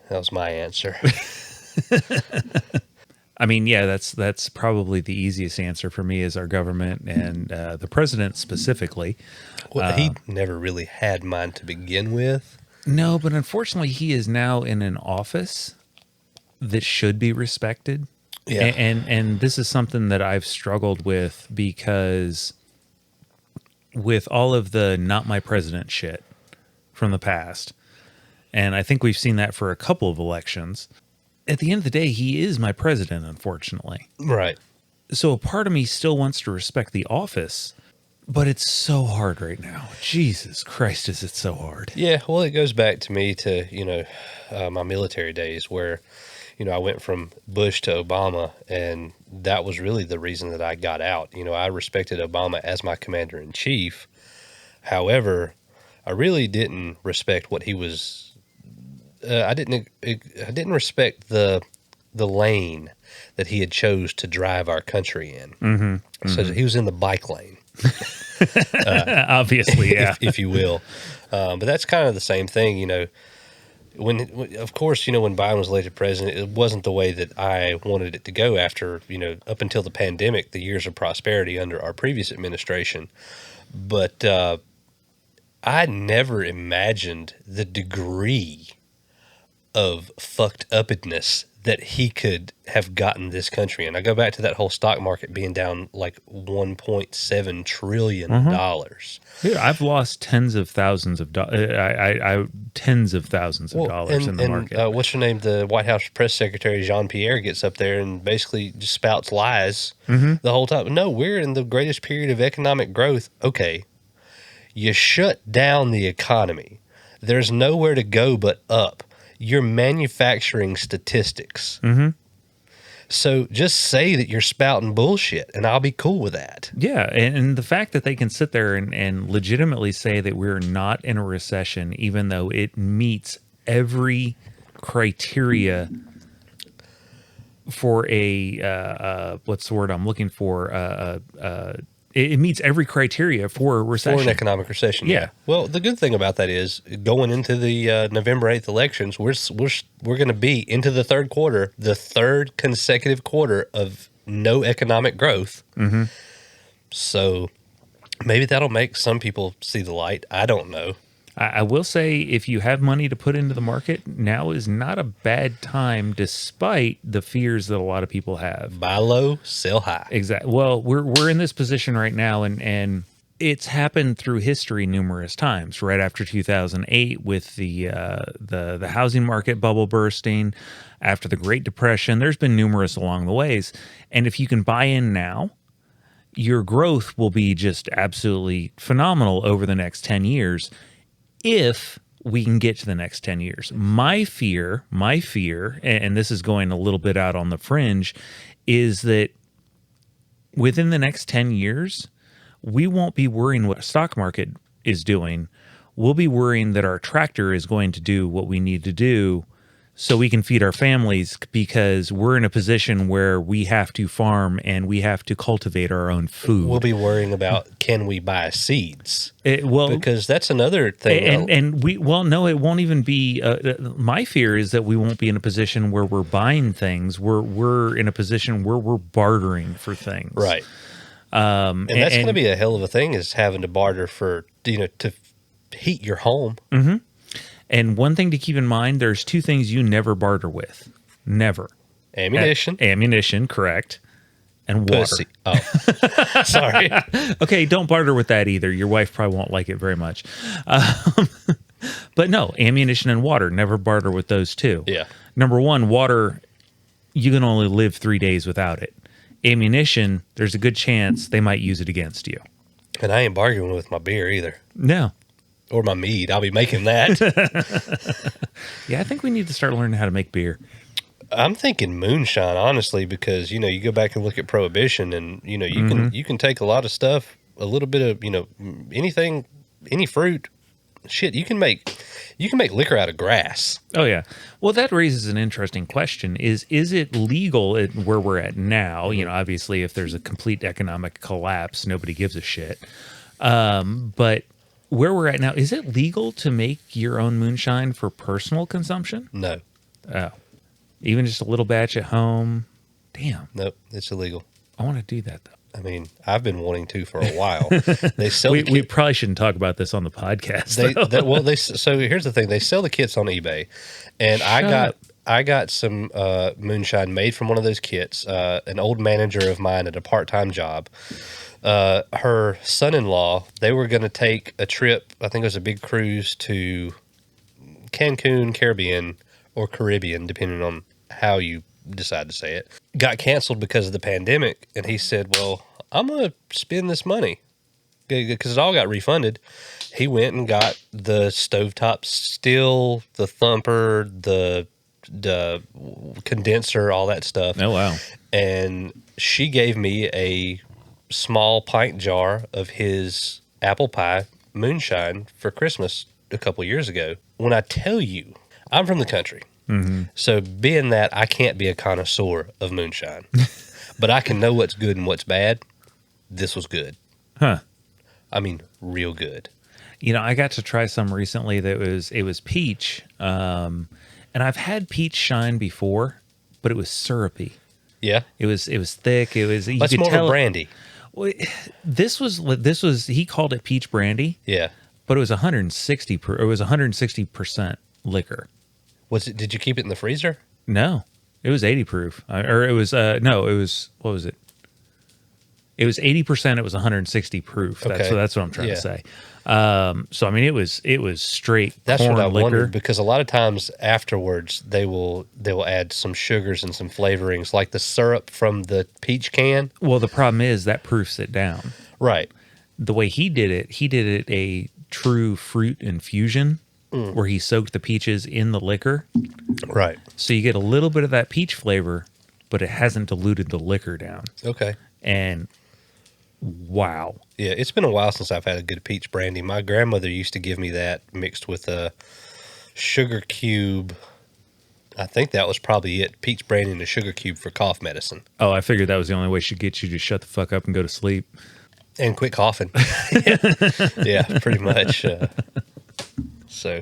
That was my answer. I mean, yeah, that's probably the easiest answer for me is our government and the president specifically. Well, he never really had mine to begin with. No, but unfortunately, he is now in an office that should be respected. Yeah. And this is something that I've struggled with because with all of the not my president shit from the past, and I think we've seen that for a couple of elections, at the end of the day, he is my president, unfortunately. Right. So a part of me still wants to respect the office, but it's so hard right now. Jesus Christ, is it so hard? Yeah, well, it goes back to me to, my military days where, I went from Bush to Obama, and that was really the reason that I got out. I respected Obama as my commander-in-chief. However, I really didn't respect what he was. I didn't respect the lane that he had chose to drive our country in. Mm-hmm. So he was in the bike lane. Obviously, yeah. if you will. But that's kind of the same thing, when Biden was elected president, it wasn't the way that I wanted it to go after, up until the pandemic, the years of prosperity under our previous administration. But I never imagined the degree of fucked upness that he could have gotten this country in. I go back to that whole stock market being down like $1.7 trillion. Dude, I've lost tens of thousands of tens of thousands of dollars in the market. What's your name? The White House press secretary, Jean-Pierre, gets up there and basically just spouts lies the whole time. No, we're in the greatest period of economic growth. Okay, you shut down the economy. There's nowhere to go but up. You're manufacturing statistics. So just say that you're spouting bullshit, and I'll be cool with that. Yeah, and the fact that they can sit there and legitimately say that we're not in a recession, even though it meets every criteria for a what's the word I'm looking for? It meets every criteria for a recession. For an economic recession, yeah. Well, the good thing about that is going into the November 8th elections, we're going to be into the third quarter, the third consecutive quarter of no economic growth. So maybe that'll make some people see the light. I don't know. I will say, if you have money to put into the market, now is not a bad time, despite the fears that a lot of people have. Buy low, sell high. Exactly. Well, we're in this position right now, and it's happened through history numerous times. Right after 2008, with the housing market bubble bursting, after the Great Depression, there's been numerous along the ways. And if you can buy in now, your growth will be just absolutely phenomenal over the next 10 years. If we can get to the next 10 years. My fear, and this is going a little bit out on the fringe, is that within the next 10 years, we won't be worrying what the stock market is doing. We'll be worrying that our tractor is going to do what we need to do so we can feed our families, because we're in a position where we have to farm and we have to cultivate our own food. We'll be worrying about, can we buy seeds? Well, because that's another thing. It won't even be. My fear is that we won't be in a position where we're buying things. We're in a position where we're bartering for things. Right. And that's going to be a hell of a thing, is having to barter for, to heat your home. And one thing to keep in mind, there's two things you never barter with. Never. Ammunition. Ammunition, correct. And water. Pussy. Oh, sorry. Okay, don't barter with that either. Your wife probably won't like it very much. But no, ammunition and water, never barter with those two. Yeah. Number one, water, you can only live 3 days without it. Ammunition, there's a good chance they might use it against you. And I ain't bargaining with my beer either. No. Or my mead. I'll be making that. Yeah, I think we need to start learning how to make beer. I'm thinking moonshine, honestly, because, you go back and look at Prohibition, and, you can take a lot of stuff, a little bit of, anything, any fruit. Shit, you can make liquor out of grass. Oh, yeah. Well, that raises an interesting question. Is it legal where we're at now? Obviously, if there's a complete economic collapse, nobody gives a shit. But where we're at now, is it legal to make your own moonshine for personal consumption? No. Oh. Even just a little batch at home? Damn. Nope, it's illegal. I want to do that, though. I mean, I've been wanting to for a while. They sell. We probably shouldn't talk about this on the podcast. So here's the thing: they sell the kits on eBay, and I got some moonshine made from one of those kits. An old manager of mine at a part-time job, her son-in-law, they were going to take a trip. I think it was a big cruise to Cancun, Caribbean, depending on how you decide to say it. Got canceled because of the pandemic, and he said, well, I'm going to spend this money because it all got refunded. He went and got the stovetop still, the thumper, the condenser, all that stuff. Oh, wow. And she gave me a small pint jar of his apple pie moonshine for Christmas a couple years ago. When I tell you, I'm from the country. So being that, I can't be a connoisseur of moonshine, but I can know what's good and what's bad. This was good. Huh. I mean, real good. I got to try some recently that was peach. And I've had peach shine before, but it was syrupy. Yeah. It was thick. It was, That's more of a brandy. Well, this was, he called it peach brandy. Yeah. But it was 160% liquor. Did you keep it in the freezer? No. It was 80 proof, or it was no, it was what was it? It was 80%. It was 160 proof. That's what I'm trying to say. So I mean, it was straight That's corn what I liquor. wondered, because a lot of times afterwards they will add some sugars and some flavorings, like the syrup from the peach can. Well, the problem is that proofs it down. Right. The way he did it a true fruit infusion, where he soaked the peaches in the liquor. Right. So you get a little bit of that peach flavor, but it hasn't diluted the liquor down. Okay. And wow. Yeah, it's been a while since I've had a good peach brandy. My grandmother used to give me that mixed with a sugar cube. I think that was probably it. Peach brandy and a sugar cube for cough medicine. Oh, I figured that was the only way she'd get you to shut the fuck up and go to sleep. And quit coughing. Yeah, pretty much. So,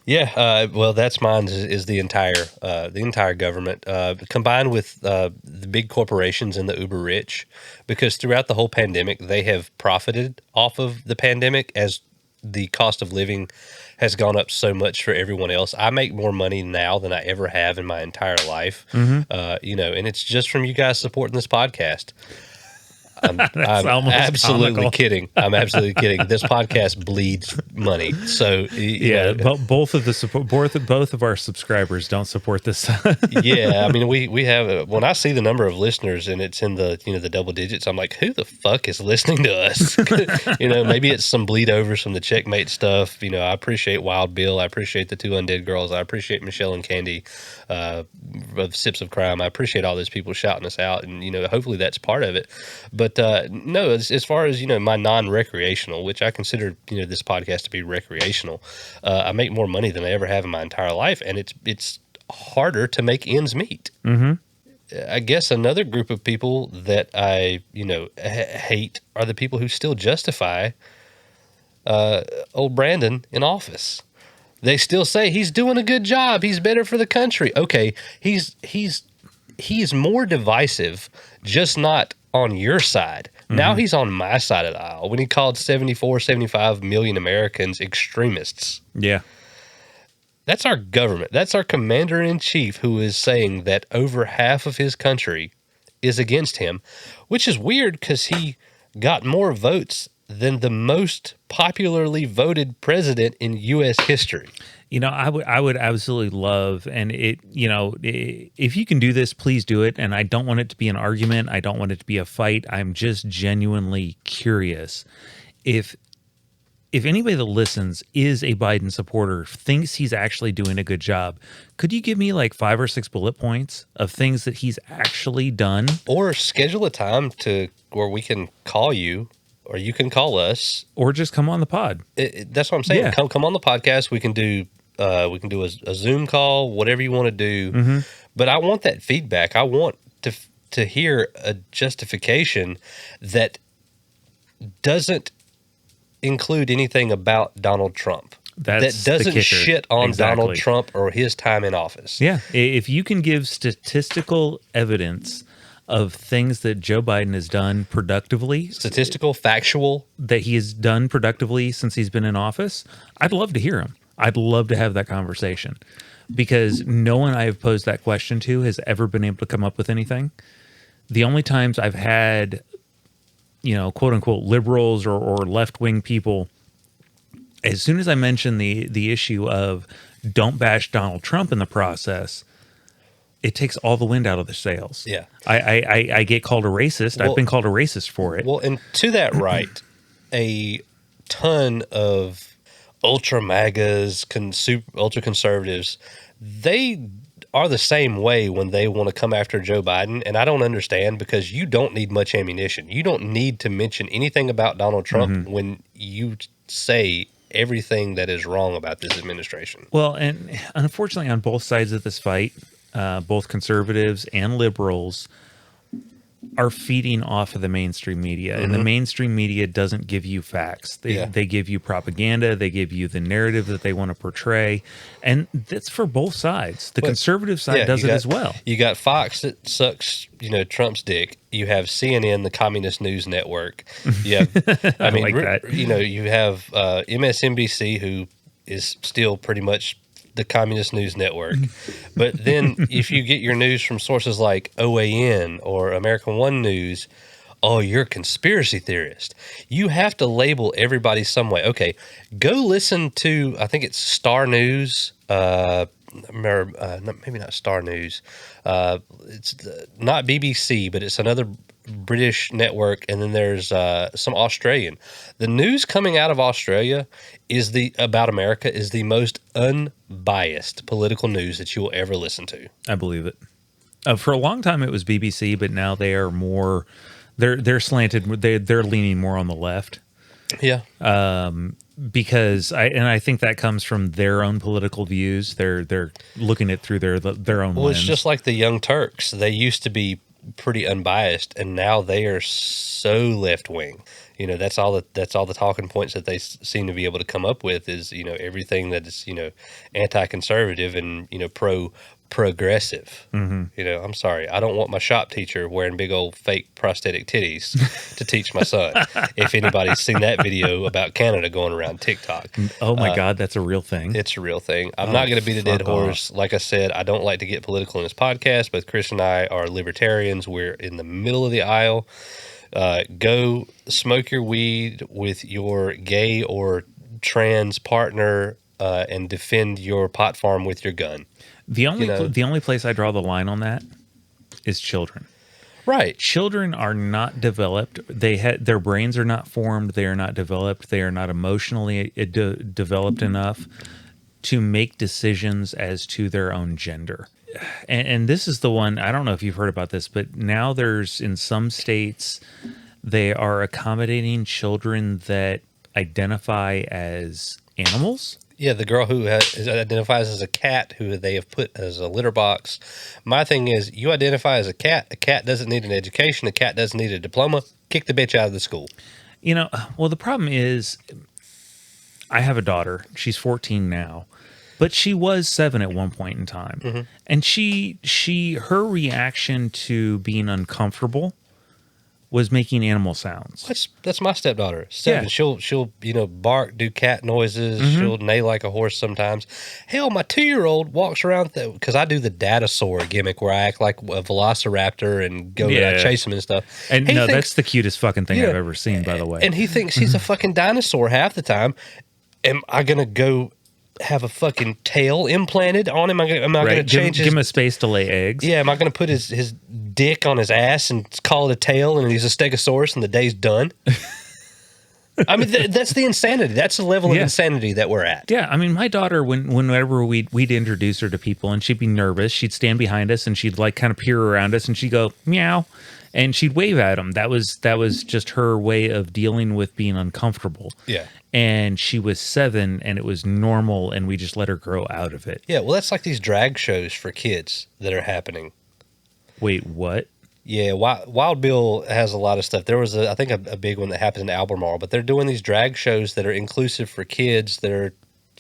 yeah. Well, that's mine. Is the entire government combined with the big corporations and the uber rich, because throughout the whole pandemic they have profited off of the pandemic as the cost of living has gone up so much for everyone else. I make more money now than I ever have in my entire life. And it's just from you guys supporting this podcast. I'm absolutely comical. kidding. I'm absolutely kidding. This podcast bleeds money. So Both of our subscribers don't support this. Yeah, I mean, we have. When I see the number of listeners and it's in the the double digits, I'm like, who the fuck is listening to us? Maybe it's some bleed overs from the Checkmate stuff. I appreciate Wild Bill. I appreciate the two Undead Girls. I appreciate Michelle and Candy of Sips of Crime. I appreciate all those people shouting us out, and hopefully that's part of it. But no, as far as my non-recreational, which I consider this podcast to be recreational, I make more money than I ever have in my entire life, and it's harder to make ends meet. Mm-hmm. I guess another group of people that I hate are the people who still justify old Brandon in office. They still say he's doing a good job. He's better for the country. Okay, he's more divisive, just not on your side. Mm-hmm. Now he's on my side of the aisle when he called 75 million Americans extremists. Yeah. That's our government. That's our commander-in-chief who is saying that over half of his country is against him, which is weird because he got more votes than the most popularly voted president in U.S. history. I would absolutely love, and if you can do this, please do it. And I don't want it to be an argument. I don't want it to be a fight. I'm just genuinely curious. If anybody that listens is a Biden supporter, thinks he's actually doing a good job, could you give me like 5 or 6 bullet points of things that he's actually done? Or schedule a time where we can call you, or you can call us, or just come on the pod. That's what I'm saying. Yeah. Come on the podcast. We can do a Zoom call, whatever you want to do. Mm-hmm. But I want that feedback. I want to hear a justification that doesn't include anything about Donald Trump. That doesn't shit on Donald Trump or his time in office. Yeah. If you can give statistical evidence of things that Joe Biden has done productively. Statistical, factual. That he has done productively since he's been in office. I'd love to hear him. I'd love to have that conversation. Because no one I have posed that question to has ever been able to come up with anything. The only times I've had, quote unquote, liberals or left-wing people, as soon as I mention the issue of don't bash Donald Trump in the process, it takes all the wind out of the sails. Yeah. I get called a racist. I've been called a racist for it. Well, and to that right, a ton of ultra MAGAs, ultra conservatives, they are the same way when they want to come after Joe Biden. And I don't understand, because you don't need much ammunition. You don't need to mention anything about Donald Trump when you say everything that is wrong about this administration. Well, and unfortunately on both sides of this fight, both conservatives and liberals are feeding off of the mainstream media, and the mainstream media doesn't give you facts. They give you propaganda. They give you the narrative that they want to portray, and that's for both sides. The conservative side does it as well. You got Fox that sucks, Trump's dick. You have CNN, the Communist News Network. You have, like that. You have MSNBC, who is still pretty much the Communist News Network. But then if you get your news from sources like OAN or American One News, oh, you're a conspiracy theorist. You have to label everybody some way. Okay, go listen to, I think it's Star News, maybe not Star News. It's not BBC, but it's another British network, and then there's some Australian. The news coming out of Australia about America is the most unbiased political news that you will ever listen to. I believe it. For a long time, it was BBC, but now they are more. They're slanted. They're leaning more on the left. Yeah. Because I think that comes from their own political views. They're looking at through their own Well, lens. it's just like the Young Turks. They used to be pretty unbiased, and now they are so left wing. That's all the talking points that they seem to be able to come up with is everything that is anti-conservative and progressive. Mm-hmm. I'm sorry, I don't want my shop teacher wearing big old fake prosthetic titties to teach my son. If anybody's seen that video about Canada going around TikTok, oh my God, that's a real thing. it's a real thing. I'm not going to beat a dead horse. Like I said, I don't like to get political in this podcast. Both Chris and I are libertarians. We're in the middle of the aisle. Go smoke your weed with your gay or trans partner and defend your pot farm with your gun. The only place I draw the line on that is children. Right. Children are not developed. Their brains are not formed. They are not developed. They are not emotionally developed enough to make decisions as to their own gender. And this is the one, I don't know if you've heard about this, but now there's, in some states, they are accommodating children that identify as animals. Yeah, the girl who identifies as a cat, who they have put as a litter box. My thing is, you identify as a cat. A cat doesn't need an education. A cat doesn't need a diploma. Kick the bitch out of the school. Well, the problem is, I have a daughter. She's 14 now. But she was 7 at one point in time. Mm-hmm. And her reaction to being uncomfortable was making animal sounds. That's my stepdaughter. 7. Yeah. She'll bark, do cat noises. Mm-hmm. She'll neigh like a horse sometimes. Hell, my 2-year-old walks around because I do the dinosaur gimmick where I act like a velociraptor and go chase him and stuff. And that's the cutest fucking thing I've ever seen, by the way. And he thinks he's a fucking dinosaur half the time. Am I gonna go have a fucking tail implanted on him? Am I going to change give him a space to lay eggs? Yeah, am I going to put his dick on his ass and call it a tail and he's a stegosaurus and the day's done? I mean, that's the insanity. That's the level of insanity that we're at. Yeah, I mean, my daughter, whenever we'd introduce her to people and she'd be nervous, she'd stand behind us and she'd like kind of peer around us and she'd go, meow, and she'd wave at them. That was just her way of dealing with being uncomfortable. Yeah. And she was 7 and it was normal and we just let her grow out of it. Yeah, well, that's like these drag shows for kids that are happening. Wait, what? Yeah, Wild Bill has a lot of stuff. There was, I think, a big one that happened in Albemarle, but they're doing these drag shows that are inclusive for kids that are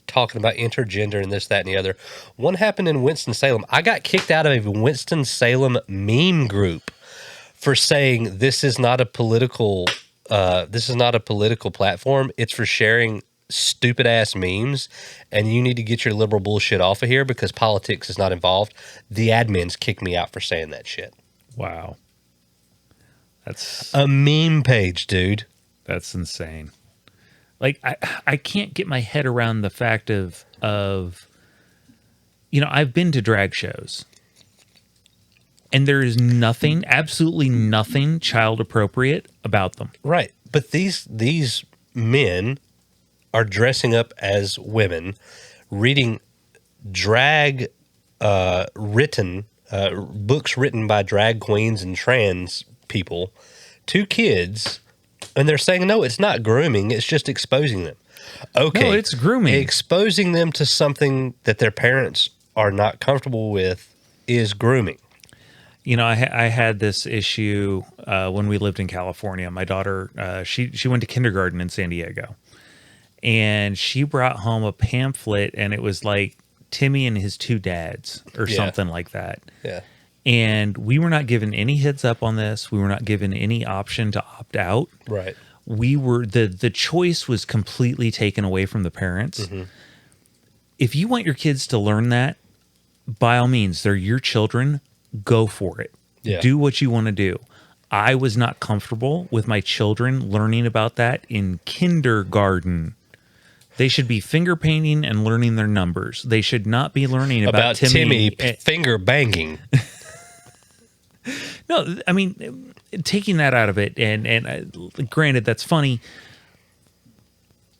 talking about intergender and this, that, and the other. One happened in Winston-Salem. I got kicked out of a Winston-Salem meme group for saying this is not a political platform. It's for sharing stupid ass memes, and you need to get your liberal bullshit off of here because politics is not involved. The admins kicked me out for saying that shit. Wow. That's a meme page, dude. That's insane. Like, I can't get my head around the fact of I've been to drag shows and there is nothing, absolutely nothing child appropriate about them. Right. But these men are dressing up as women, reading drag books written by drag queens and trans people to kids, and they're saying, no, it's not grooming, it's just exposing them. Okay. No, it's grooming. Exposing them to something that their parents are not comfortable with is grooming. I had this issue when we lived in California. My daughter, she went to kindergarten in San Diego, and she brought home a pamphlet, and it was like Timmy and his 2 dads or something like that. Yeah. And we were not given any heads up on this. We were not given any option to opt out. Right. We were the choice was completely taken away from the parents. Mm-hmm. if you want your kids to learn that, by all means, they're your children. Go for it. Yeah. Do what you want to do. I was not comfortable with my children learning about that in kindergarten. They should be finger painting and learning their numbers. They should not be learning about Timmy finger banging. No, I mean, taking that out of it, and granted, that's funny.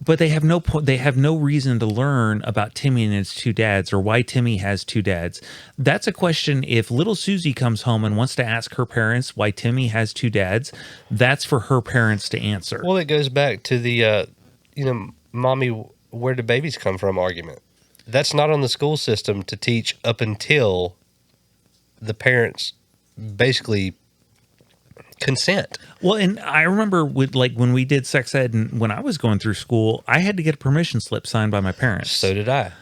But they have no reason to learn about Timmy and his two dads, or why Timmy has two dads. That's a question. If little Susie comes home and wants to ask her parents why Timmy has two dads, that's for her parents to answer. Well, it goes back to the, mommy, where do babies come from argument. That's not on the school system to teach up until the parents basically consent. Well, and I remember when we did sex ed and when I was going through school, I had to get a permission slip signed by my parents. So did I.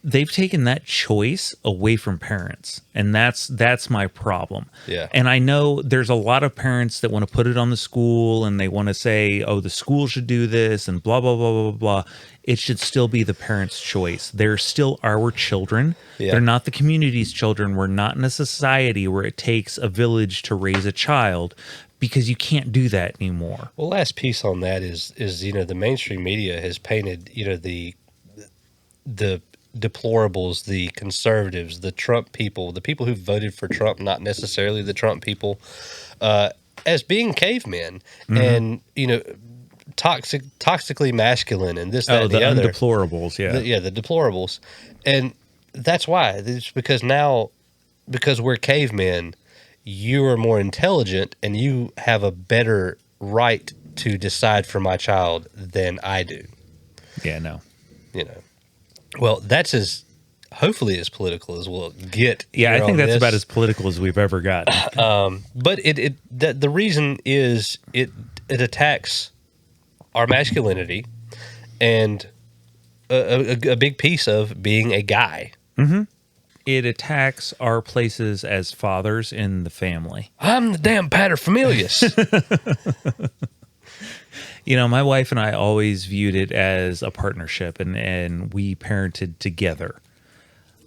They've taken that choice away from parents, and that's my problem. Yeah. And I know there's a lot of parents that want to put it on the school, and they want to say, oh, the school should do this and blah, blah, blah, blah, blah. It should still be the parents' choice. They're still our children. Yeah. They're not the community's children. We're not in a society where it takes a village to raise a child, because you can't do that anymore. Well, last piece on that is the mainstream media has painted the deplorables, the conservatives, the Trump people, the people who voted for Trump, not necessarily the Trump people, as being cavemen and toxically masculine and this, that, and the other. Deplorables, yeah. The deplorables. And that's why. It's because we're cavemen, you are more intelligent and you have a better right to decide for my child than I do. Yeah, no. Well, that's hopefully as political as we'll get. Yeah, I think that's about as political as we've ever gotten. But the reason is it attacks our masculinity and a big piece of being a guy. Mm-hmm. It attacks our places as fathers in the family. I'm the damn paterfamilias. My wife and I always viewed it as a partnership, and we parented together.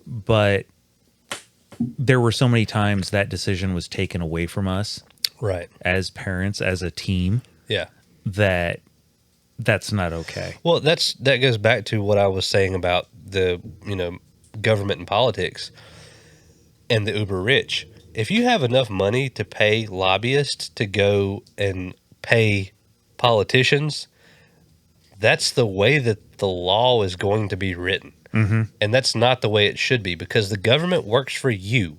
But there were so many times that decision was taken away from us, right? As parents, as a team, yeah. That's not okay. Well, that goes back to what I was saying about the government and politics and the uber rich. If you have enough money to pay lobbyists to go and pay politicians, that's the way that the law is going to be written. Mm-hmm. And that's not the way it should be, because the government works for you.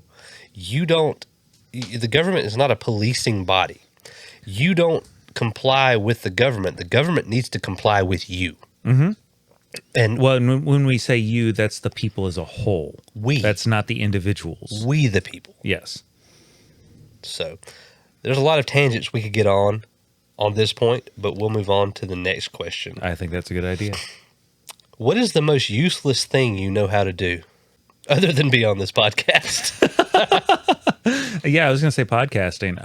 The government is not a policing body. You don't comply with the government. The government needs to comply with you. Mm-hmm. And when we say you, that's the people as a whole. That's not the individuals. We the people. Yes. So there's a lot of tangents we could get on this point, but we'll move on to the next question. I think that's a good idea. What is the most useless thing you know how to do other than be on this podcast? Yeah, I was going to say podcasting.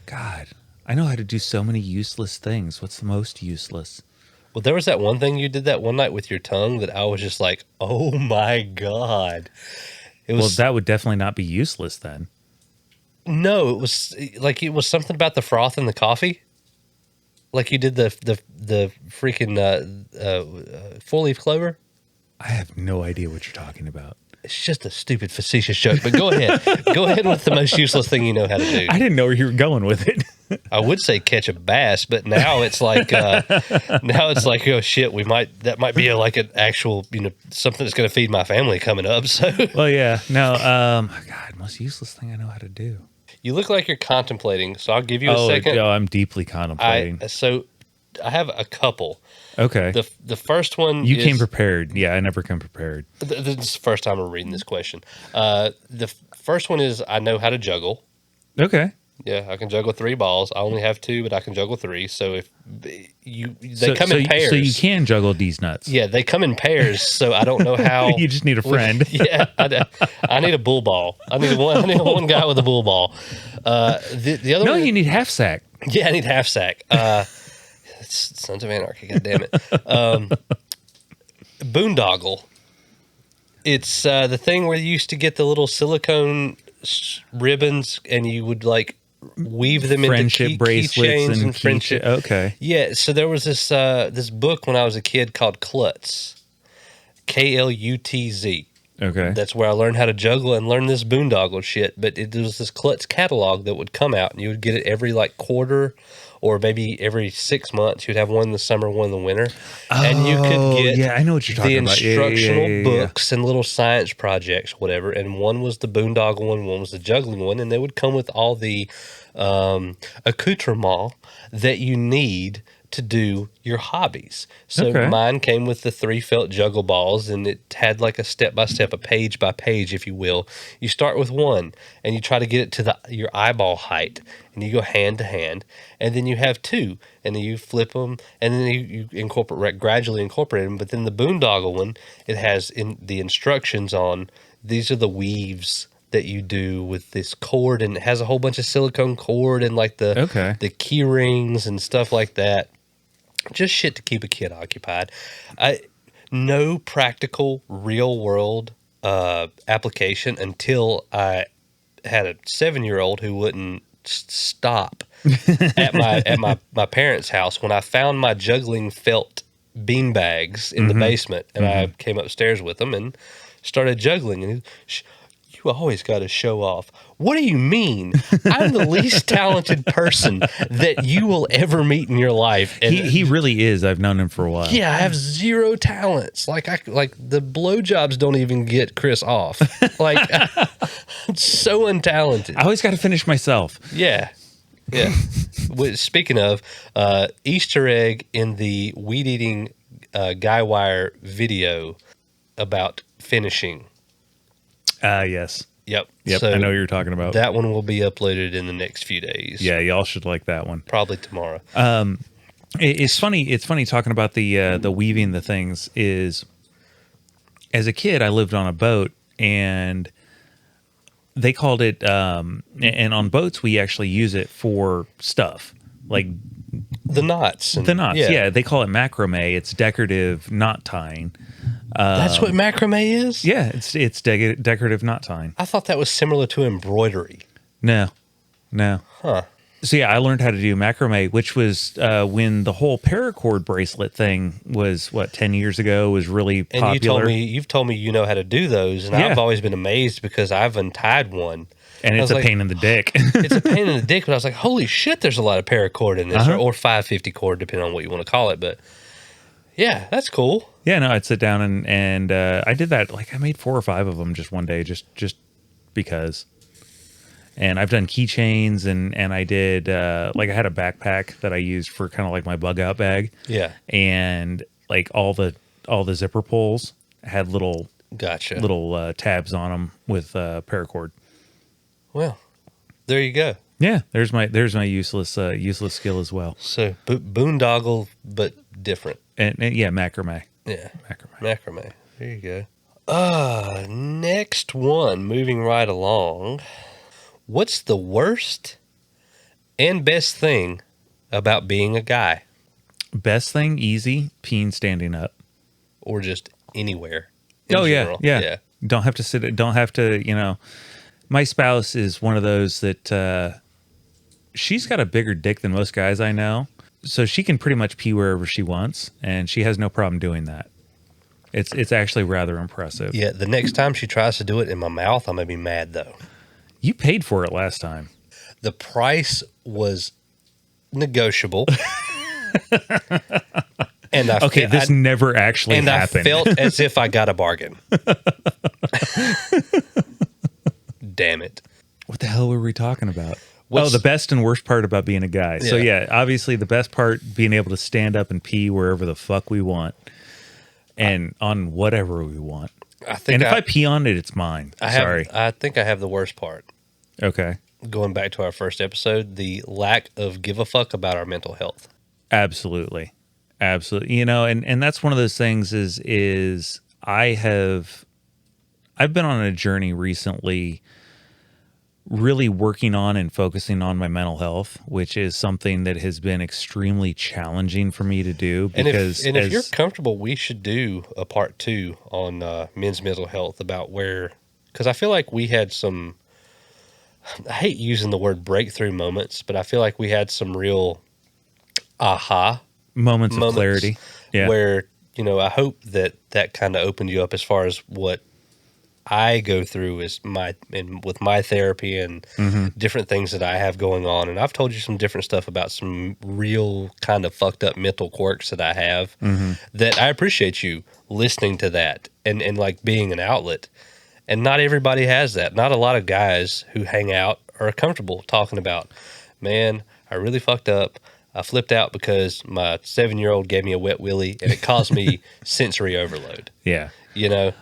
God, I know how to do so many useless things. What's the most useless? Well, there was that one thing you did that one night with your tongue that I was just like, oh my God. Well, that would definitely not be useless then. No, it was something about the froth in the coffee. Like you did the freaking 4-leaf clover. I have no idea what you're talking about. It's just a stupid facetious joke, but go ahead. Go ahead with the most useless thing you know how to do. I didn't know where you were going with it. I would say catch a bass, but now it's like oh shit, that might be an actual something that's going to feed my family coming up. So well, yeah, no, God, most useless thing I know how to do. You look like you're contemplating, so I'll give you a second. Oh, I'm deeply contemplating. I have a couple. Okay. The first one you came prepared. Yeah, I never come prepared. This is the first time I'm reading this question. The first one is I know how to juggle. Okay. Yeah, I can juggle 3 balls. I only have 2, but I can juggle 3. So if they come in pairs. So you can juggle these nuts. Yeah, they come in pairs. So I don't know how. You just need a friend. Yeah, I need a bull ball. I need one guy with a bull ball. The other one. No, you need half sack. Yeah, I need half sack. Sons of Anarchy, God damn it. boondoggle. It's the thing where you used to get the little silicone ribbons, and you would like weave them Friendship into bracelets keychains and friendship. Okay. Yeah, so there was this book when I was a kid called Klutz, Klutz. Okay. That's where I learned how to juggle and learn this boondoggle shit. But it was this Klutz catalog that would come out, and you would get it every like quarter, or maybe every 6 months. You'd have one in the summer, one in the winter, and you could get yeah, I know what you're talking the about. instructional books and little science projects, whatever. And one was the boondoggle one was the juggling one, and they would come with all the accoutrement that you need to do your hobbies. So mine came with the 3 felt juggle balls, and it had like a step-by-step, a page by page, if you will. You start with one, and you try to get it to your eyeball height, and you go hand to hand, and then you have 2, and then you flip them, and then you gradually incorporate them. But then the boondoggle one, it has in the instructions on, these are the weaves that you do with this cord, and it has a whole bunch of silicone cord and like the key rings and stuff like that. Just shit to keep a kid occupied. No practical, real world application until I had a 7-year-old who wouldn't stop at my parents' house when I found my juggling felt bean bags in the basement, and I came upstairs with them and started juggling. And you always got to show off. What do you mean? I'm the least talented person that you will ever meet in your life. And he really is. I've known him for a while. yeah, I have 0 talents. Like the blowjobs don't even get Chris off. Like, I'm so untalented. I always got to finish myself. Yeah. Yeah. Speaking of, Easter egg in the weed eating guy wire video about finishing. Yes. Yep. So I know what you're talking about. That one will be uploaded in the next few days. Yeah, y'all should like that one. Probably tomorrow. It's funny. It's funny talking about the weaving the things. Is as a kid, I lived on a boat, and they called it. And on boats, we actually use it for stuff like the knots. Yeah, they call it macrame. It's decorative knot tying. That's what macrame is? Yeah, it's decorative knot tying. I thought that was similar to embroidery. No. Huh. So yeah, I learned how to do macrame, which was when the whole paracord bracelet thing was 10 years ago, was really popular. And you've told me you know how to do those, and I've always been amazed because I've untied one. And it's a pain in the dick. It's a pain in the dick, but I was like, holy shit, there's a lot of paracord in this, or 550 cord, depending on what you want to call it. But yeah, that's cool. Yeah, no, I'd sit down and I did that. Like I made 4 or 5 of them just one day, just because. And I've done keychains and I did like I had a backpack that I used for kind of like my bug out bag. Yeah. And like all the zipper pulls had little tabs on them with paracord. Well, there you go. Yeah, there's my useless skill as well. So boondoggle, but different. And yeah, macrame. Yeah, macrame. There you go. Next one. Moving right along. What's the worst and best thing about being a guy? Best thing, easy, peeing standing up, or just anywhere. Yeah. Don't have to sit. Don't have to. My spouse is one of those that she's got a bigger dick than most guys I know. So she can pretty much pee wherever she wants, and she has no problem doing that. It's actually rather impressive. Yeah, the next time she tries to do it in my mouth, I'm going to be mad, though. You paid for it last time. The price was negotiable. And this never actually happened. I felt as if I got a bargain. Damn it. What the hell were we talking about? The best and worst part about being a guy. Yeah. So yeah, obviously the best part being able to stand up and pee wherever the fuck we want, and on whatever we want. If I pee on it, it's mine. I think I have the worst part. Okay. Going back to our first episode, the lack of give a fuck about our mental health. Absolutely. And that's one of those things is I've been on a journey recently really working on and focusing on my mental health, which is something that has been extremely challenging for me to do. Because if you're comfortable, we should do a part 2 on men's mental health about because I feel like we had some, I hate using the word breakthrough moments, but I feel like we had some real aha moments of clarity. Yeah. Where, I hope that kind of opened you up as far as what I go through with my therapy and different things that I have going on. And I've told you some different stuff about some real kind of fucked up mental quirks that I have that I appreciate you listening to that and like being an outlet. And not everybody has that. Not a lot of guys who hang out are comfortable talking about, man, I really fucked up. I flipped out because my 7-year-old gave me a wet willy and it caused me sensory overload. Yeah.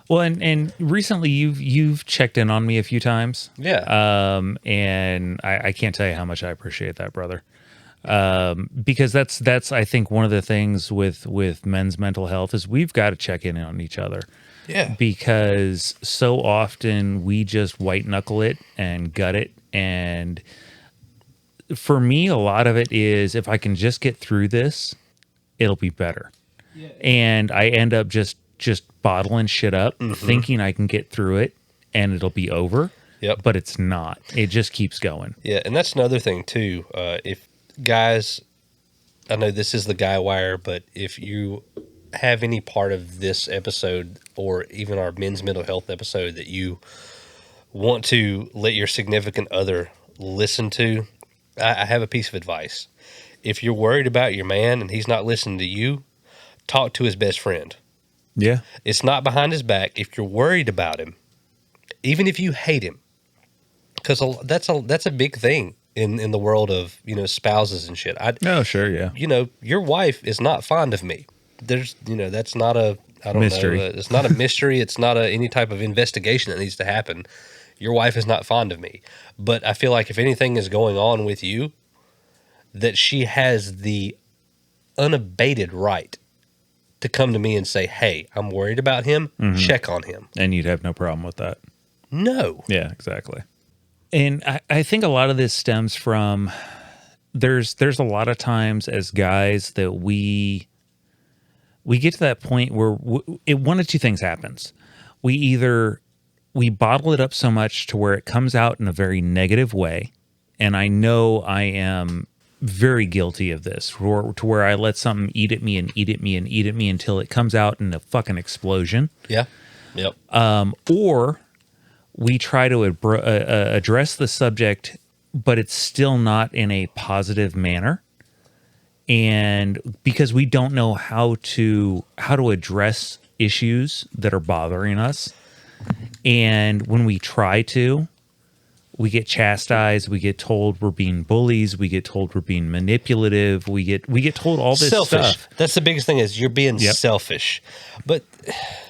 Well, and recently you've checked in on me a few times. Yeah. And I can't tell you how much I appreciate that, brother. Because that's I think one of the things with men's mental health is we've got to check in on each other. Yeah. Because so often we just white knuckle it and gut it. And for me, a lot of it is if I can just get through this, it'll be better. Yeah. And I end up just bottling shit up, thinking I can get through it and it'll be over. Yep. But it's not. It just keeps going. Yeah. And that's another thing too. If guys, I know this is the guy wire, but if you have any part of this episode or even our men's mental health episode that you want to let your significant other listen to, I have a piece of advice. If you're worried about your man and he's not listening to you, talk to his best friend. Yeah. It's not behind his back. If you're worried about him, even if you hate him, because that's a big thing in the world of, spouses and shit. Oh, sure, yeah. Your wife is not fond of me. There's, that's not a, I don't mystery. know. It's not a mystery. It's not any type of investigation that needs to happen. Your wife is not fond of me. But I feel like if anything is going on with you, that she has the unabated right to come to me and say, hey, I'm worried about him. Check on him. And you'd have no problem with that. No. Yeah, exactly. And I think a lot of this stems from there's a lot of times as guys that we get to that point where one of two things happens. We bottle it up so much to where it comes out in a very negative way. And I know I am very guilty of this, to where I let something eat at me and eat at me and eat at me until it comes out in a fucking explosion. Yeah. Yep. Or we try to address the subject, but it's still not in a positive manner. And because we don't know how to address issues that are bothering us. And when we try to, we get chastised, we get told we're being bullies, we get told we're being manipulative, we get told all this stuff. That's the biggest thing is you're being selfish. But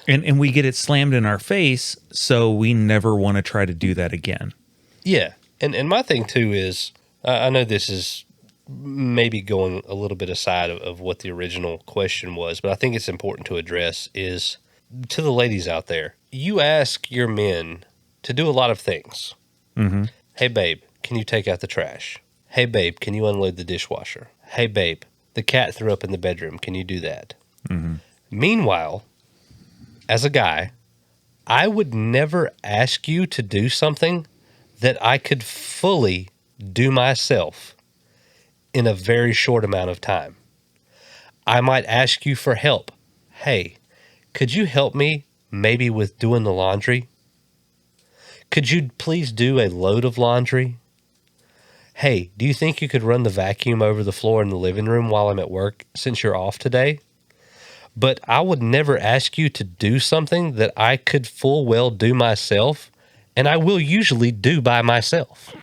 and we get it slammed in our face, so we never want to try to do that again. Yeah. And my thing too is I know this is maybe going a little bit aside of what the original question was, but I think it's important to address is to the ladies out there. You ask your men to do a lot of things. Mm-hmm. Hey, babe, can you take out the trash? Hey, babe, can you unload the dishwasher? Hey, babe, the cat threw up in the bedroom. Can you do that? Mm-hmm. Meanwhile, as a guy, I would never ask you to do something that I could fully do myself in a very short amount of time. I might ask you for help. Hey, could you help me maybe with doing the laundry? Could you please do a load of laundry? Hey, do you think you could run the vacuum over the floor in the living room while I'm at work since you're off today? But I would never ask you to do something that I could full well do myself, and I will usually do by myself.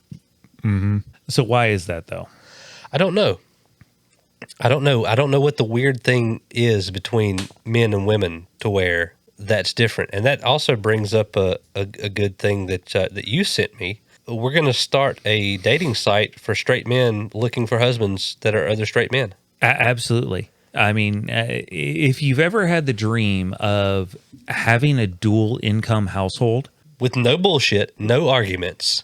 Mm-hmm. So why is that, though? I don't know. I don't know what the weird thing is between men and women to where that's different. And that also brings up a good thing that you sent me. We're going to start a dating site for straight men looking for husbands that are other straight men. Absolutely. I mean, if you've ever had the dream of having a dual income household with no bullshit, no arguments,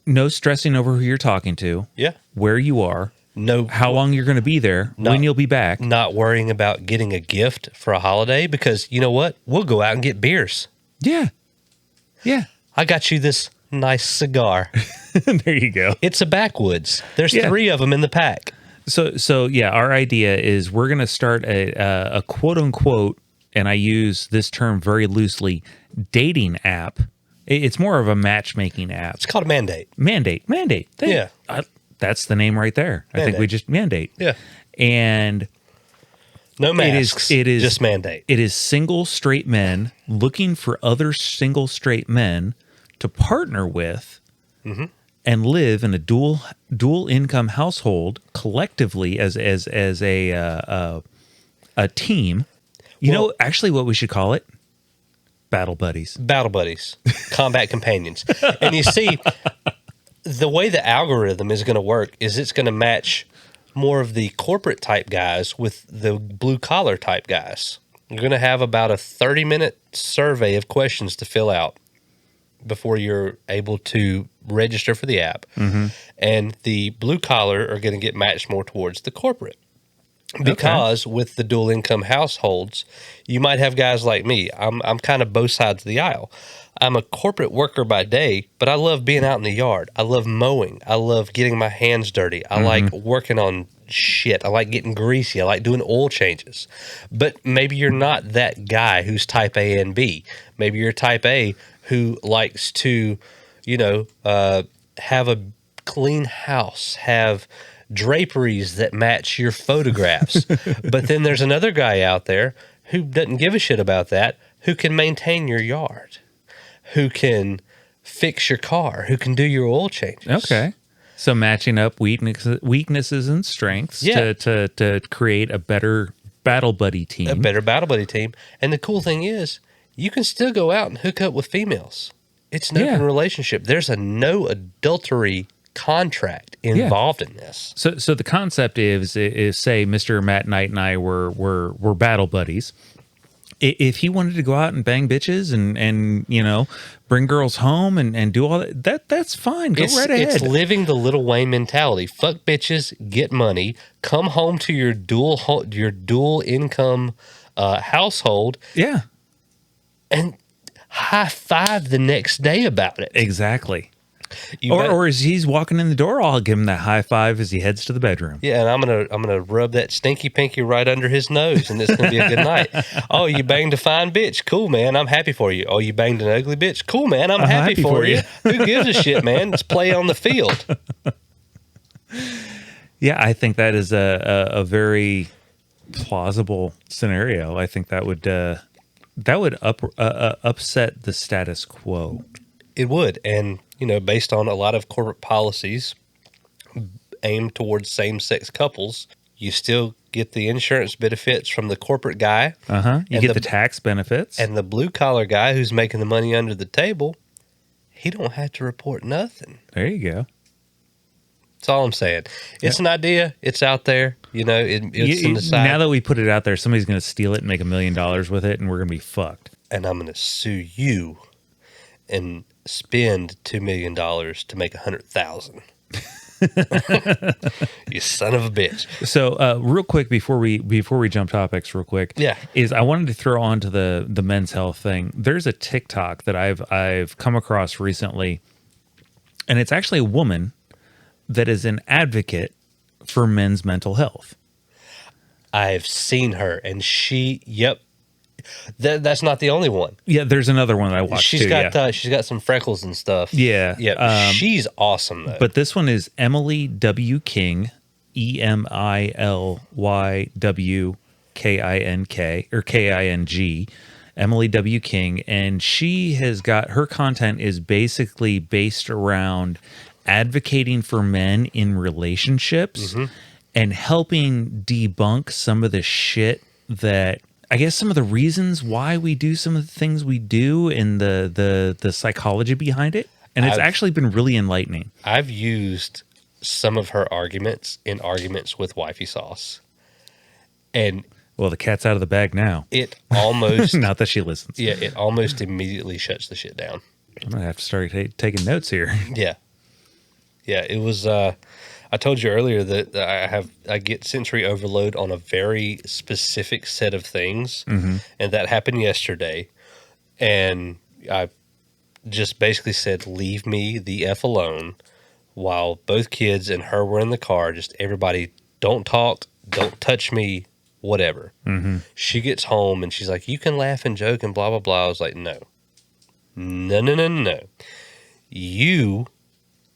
No stressing over who you're talking to, Yeah. where you are, No, how long you're going to be there, when you'll be back. not worrying about getting a gift for a holiday because you know what? We'll go out and get beers. Yeah. Yeah. I got you this nice cigar. There you go. It's a backwoods. There's Yeah. 3 of them in the pack. So yeah, our idea is we're going to start a quote unquote, and I use this term very loosely, dating app. It's more of a matchmaking app. It's called a mandate. Mandate. Yeah. That's the name right there. I think we just mandate. Yeah. And No masks. it is just mandate. It is single straight men looking for other single straight men to partner with and live in a dual income household collectively as a team. You know, actually, what we should call it? Battle buddies. Battle buddies, combat companions. And you see, the way the algorithm is going to work is it's going to match more of the corporate type guys with the blue collar type guys. You're going to have about a 30-minute survey of questions to fill out before you're able to register for the app. And the blue collar are going to get matched more towards the corporate. Because with the dual income households, you might have guys like me. I'm kind of both sides of the aisle. I'm a corporate worker by day, but I love being out in the yard. I love mowing. I love getting my hands dirty. I like working on shit. I like getting greasy. I like doing oil changes. But maybe you're not that guy who's type A and B. Maybe you're type A who likes to, have a clean house, have draperies that match your photographs. But then there's another guy out there who doesn't give a shit about that, who can maintain your yard, who can fix your car, who can do your oil changes. Okay. So matching up weaknesses and strengths to create a better battle buddy team. A better battle buddy team. And the cool thing is, you can still go out and hook up with females. It's an open relationship. There's a no adultery contract involved in this. So the concept is say Mr. Matt Knight and I were battle buddies. If he wanted to go out and bang bitches and bring girls home and do all that's fine. Go right ahead. It's living the Lil Wayne mentality. Fuck bitches, get money, come home to your dual income household. Yeah. And high five the next day about it. Exactly. Or as he's walking in the door, I'll give him that high five as he heads to the bedroom. Yeah, and I'm gonna rub that stinky pinky right under his nose, and it's gonna be a good night. Oh, you banged a fine bitch, cool man, I'm happy for you. Oh, you banged an ugly bitch, cool man, I'm happy for you. Who gives a shit, man? Let's play on the field. Yeah, I think that is a very plausible scenario. I think that would upset the status quo. It would, and based on a lot of corporate policies aimed towards same-sex couples, you still get the insurance benefits from the corporate guy. You get the tax benefits. And the blue-collar guy who's making the money under the table, he don't have to report nothing. There you go. That's all I'm saying. It's an idea. It's out there. It's in the side. Now that we put it out there, somebody's going to steal it and make $1 million with it, and we're going to be fucked. And I'm going to sue you and spend $2 million to make 100,000. You son of a bitch. So real quick before we jump topics real quick, is I wanted to throw onto the men's health thing. There's a TikTok that I've come across recently, and it's actually a woman that is an advocate for men's mental health. I've seen her, and that's not the only one. Yeah, there's another one that I watched. She's got some freckles and stuff. Yeah. She's awesome though. But this one is Emily W. King, EmilywKink or King, Emily W. King, and she has got her content is basically based around advocating for men in relationships and helping debunk some of the shit that I guess some of the reasons why we do some of the things we do and the psychology behind it. And it's actually been really enlightening. I've used some of her arguments in arguments with Wifey Sauce. And well, the cat's out of the bag now. It almost not that she listens. Yeah, it almost immediately shuts the shit down. I'm gonna have to start taking notes here. Yeah. Yeah, it was. I told you earlier that I get sensory overload on a very specific set of things, and that happened yesterday. And I just basically said, "Leave me the f alone." While both kids and her were in the car, just everybody, don't talk, don't touch me, whatever. She gets home and she's like, "You can laugh and joke and blah blah blah." I was like, "No, no, no, no, no. You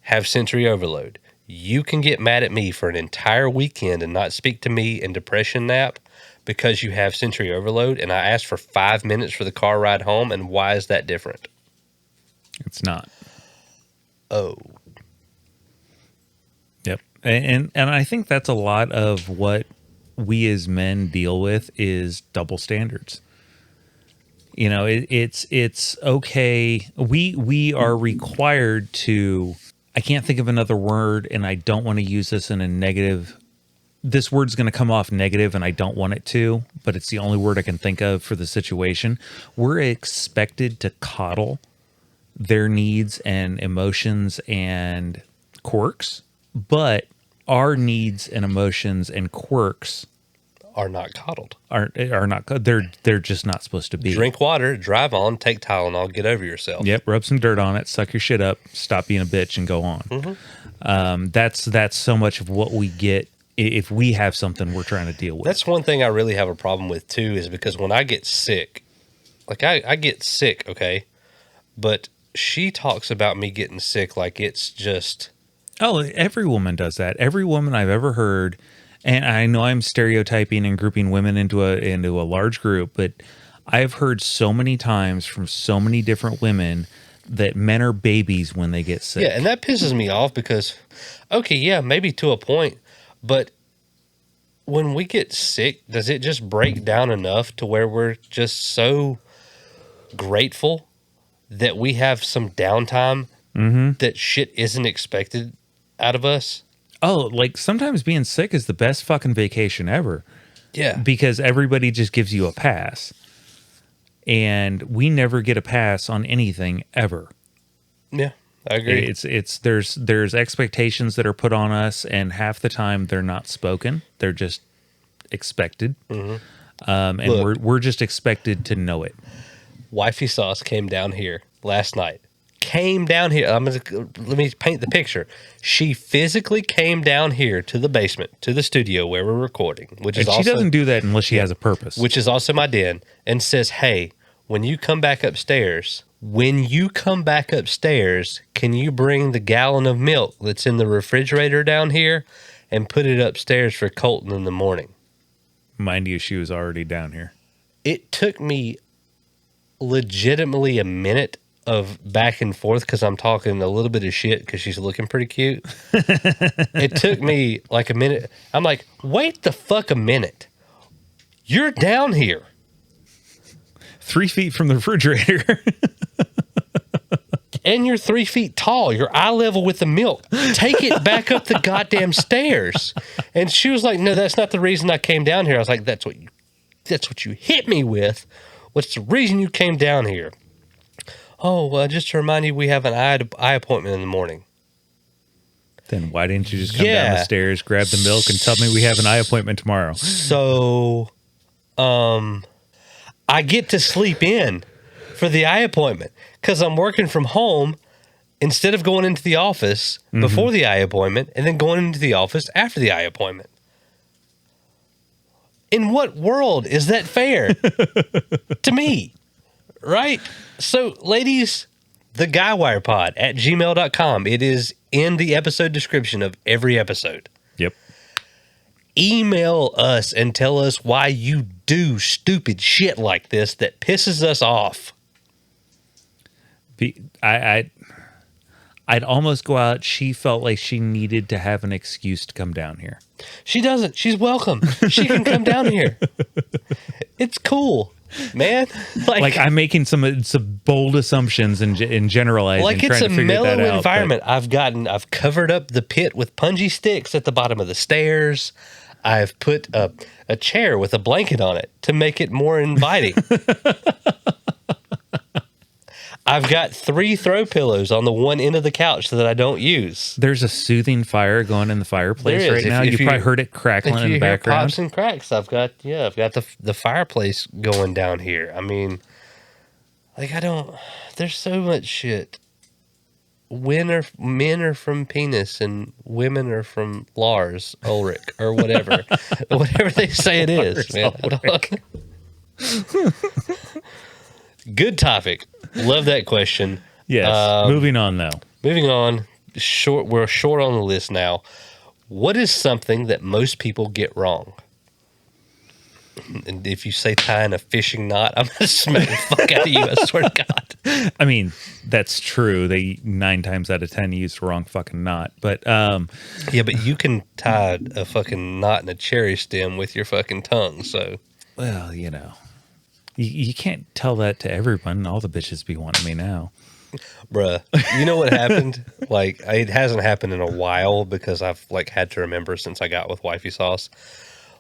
have sensory overload. You can get mad at me for an entire weekend and not speak to me and depression nap because you have sensory overload. And I asked for 5 minutes for the car ride home. And why is that different?" It's not. Oh, Yep. And I think that's a lot of what we as men deal with is double standards. You know, it's okay. We are required to, I can't think of another word, and I don't want to use this in a negative. This word's going to come off negative, and I don't want it to, but it's the only word I can think of for the situation. We're expected to coddle their needs and emotions and quirks, but our needs and emotions and quirks are not coddled. are not. They're just not supposed to be. Drink water, drive on, take Tylenol, get over yourself. Yep, rub some dirt on it, suck your shit up, stop being a bitch, and go on. That's so much of what we get if we have something we're trying to deal with. That's one thing I really have a problem with too, is because when I get sick, like I get sick, okay, but she talks about me getting sick like it's just. Oh, every woman does that. Every woman I've ever heard, and I know I'm stereotyping and grouping women into a large group, but I've heard so many times from so many different women that men are babies when they get sick. Yeah, and that pisses me off because, okay, yeah, maybe to a point, but when we get sick, does it just break down enough to where we're just so grateful that we have some downtime that shit isn't expected out of us? Oh, like sometimes being sick is the best fucking vacation ever. Yeah. Because everybody just gives you a pass. And we never get a pass on anything ever. Yeah, I agree. It's there's expectations that are put on us, and half the time they're not spoken. They're just expected. And Look. we're just expected to know it. Wifey Sauce came down here last night. Came down here. Let me paint the picture. She physically came down here to the basement, to the studio where we're recording, which is And she also, doesn't do that unless she has a purpose. which is also my den, and says, "Hey, when you come back upstairs, can you bring the gallon of milk that's in the refrigerator down here and put it upstairs for Colton in the morning?" Mind you, she was already down here. It took me legitimately a minute of back and forth because I'm talking a little bit of shit because she's looking pretty cute. It took me like a minute. I'm like, wait the fuck a minute. You're down here. 3 feet from the refrigerator. And you're 3 feet tall. You're eye level with the milk. Take it back up the goddamn stairs. And she was like, "No, that's not the reason I came down here." I was like, that's what you hit me with. What's the reason you came down here? "Oh, well, just to remind you, we have an eye appointment in the morning." Then why didn't you just come down the stairs, grab the milk, and tell me we have an eye appointment tomorrow? So, I get to sleep in for the eye appointment because I'm working from home instead of going into the office before the eye appointment and then going into the office after the eye appointment. In what world is that fair to me? Right? So, ladies, the GuyWirePod at gmail.com. It is in the episode description of every episode. Yep. Email us and tell us why you do stupid shit like this that pisses us off. I'd almost go out. She felt like she needed to have an excuse to come down here. She doesn't. She's welcome. She can come down here. It's cool, man. Like I'm making some bold assumptions and generalizing. Like it's trying a to figure that mellow out, environment. I've covered up the pit with punji sticks at the bottom of the stairs. I've put a chair with a blanket on it to make it more inviting. I've got 3 throw pillows on the one end of the couch that I don't use. There's a soothing fire going in the fireplace There is. right now. You probably heard it crackling If in you the hear background. pops and cracks, I've got the fireplace going down here. I mean, like there's so much shit. Men are from penis and women are from Lars Ulrich or whatever. Whatever they say it is, man. Good topic. Love that question. Yes. Moving on, though. Moving on. We're short on the list now. What is something that most people get wrong? And if you say tying a fishing knot, I'm going to smack the fuck out of you, I swear to God. I mean, that's true. They 9 times out of 10 use the wrong fucking knot. But yeah, but you can tie a fucking knot in a cherry stem with your fucking tongue, so. Well, you know. You can't tell that to everyone. All the bitches be wanting me now. Bruh, you know what happened? Like, it hasn't happened in a while because I've, like, had to remember since I got with Wifey Sauce.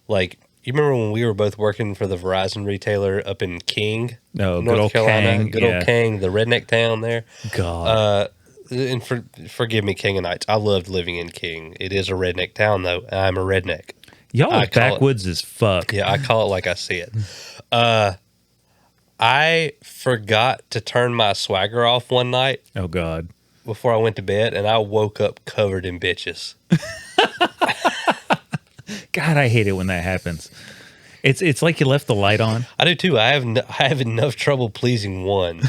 Like, you remember when we were both working for the Verizon retailer up in King, North Carolina? Good old King, the redneck town there. God. And forgive me, Kinganites. I loved living in King. It is a redneck town, though. I'm a redneck. Y'all are backwoods as fuck. Yeah, I call it like I see it. I forgot to turn my swagger off one night. Oh, God. Before I went to bed, and I woke up covered in bitches. God, I hate it when that happens. It's like you left the light on. I do too. I have enough trouble pleasing one.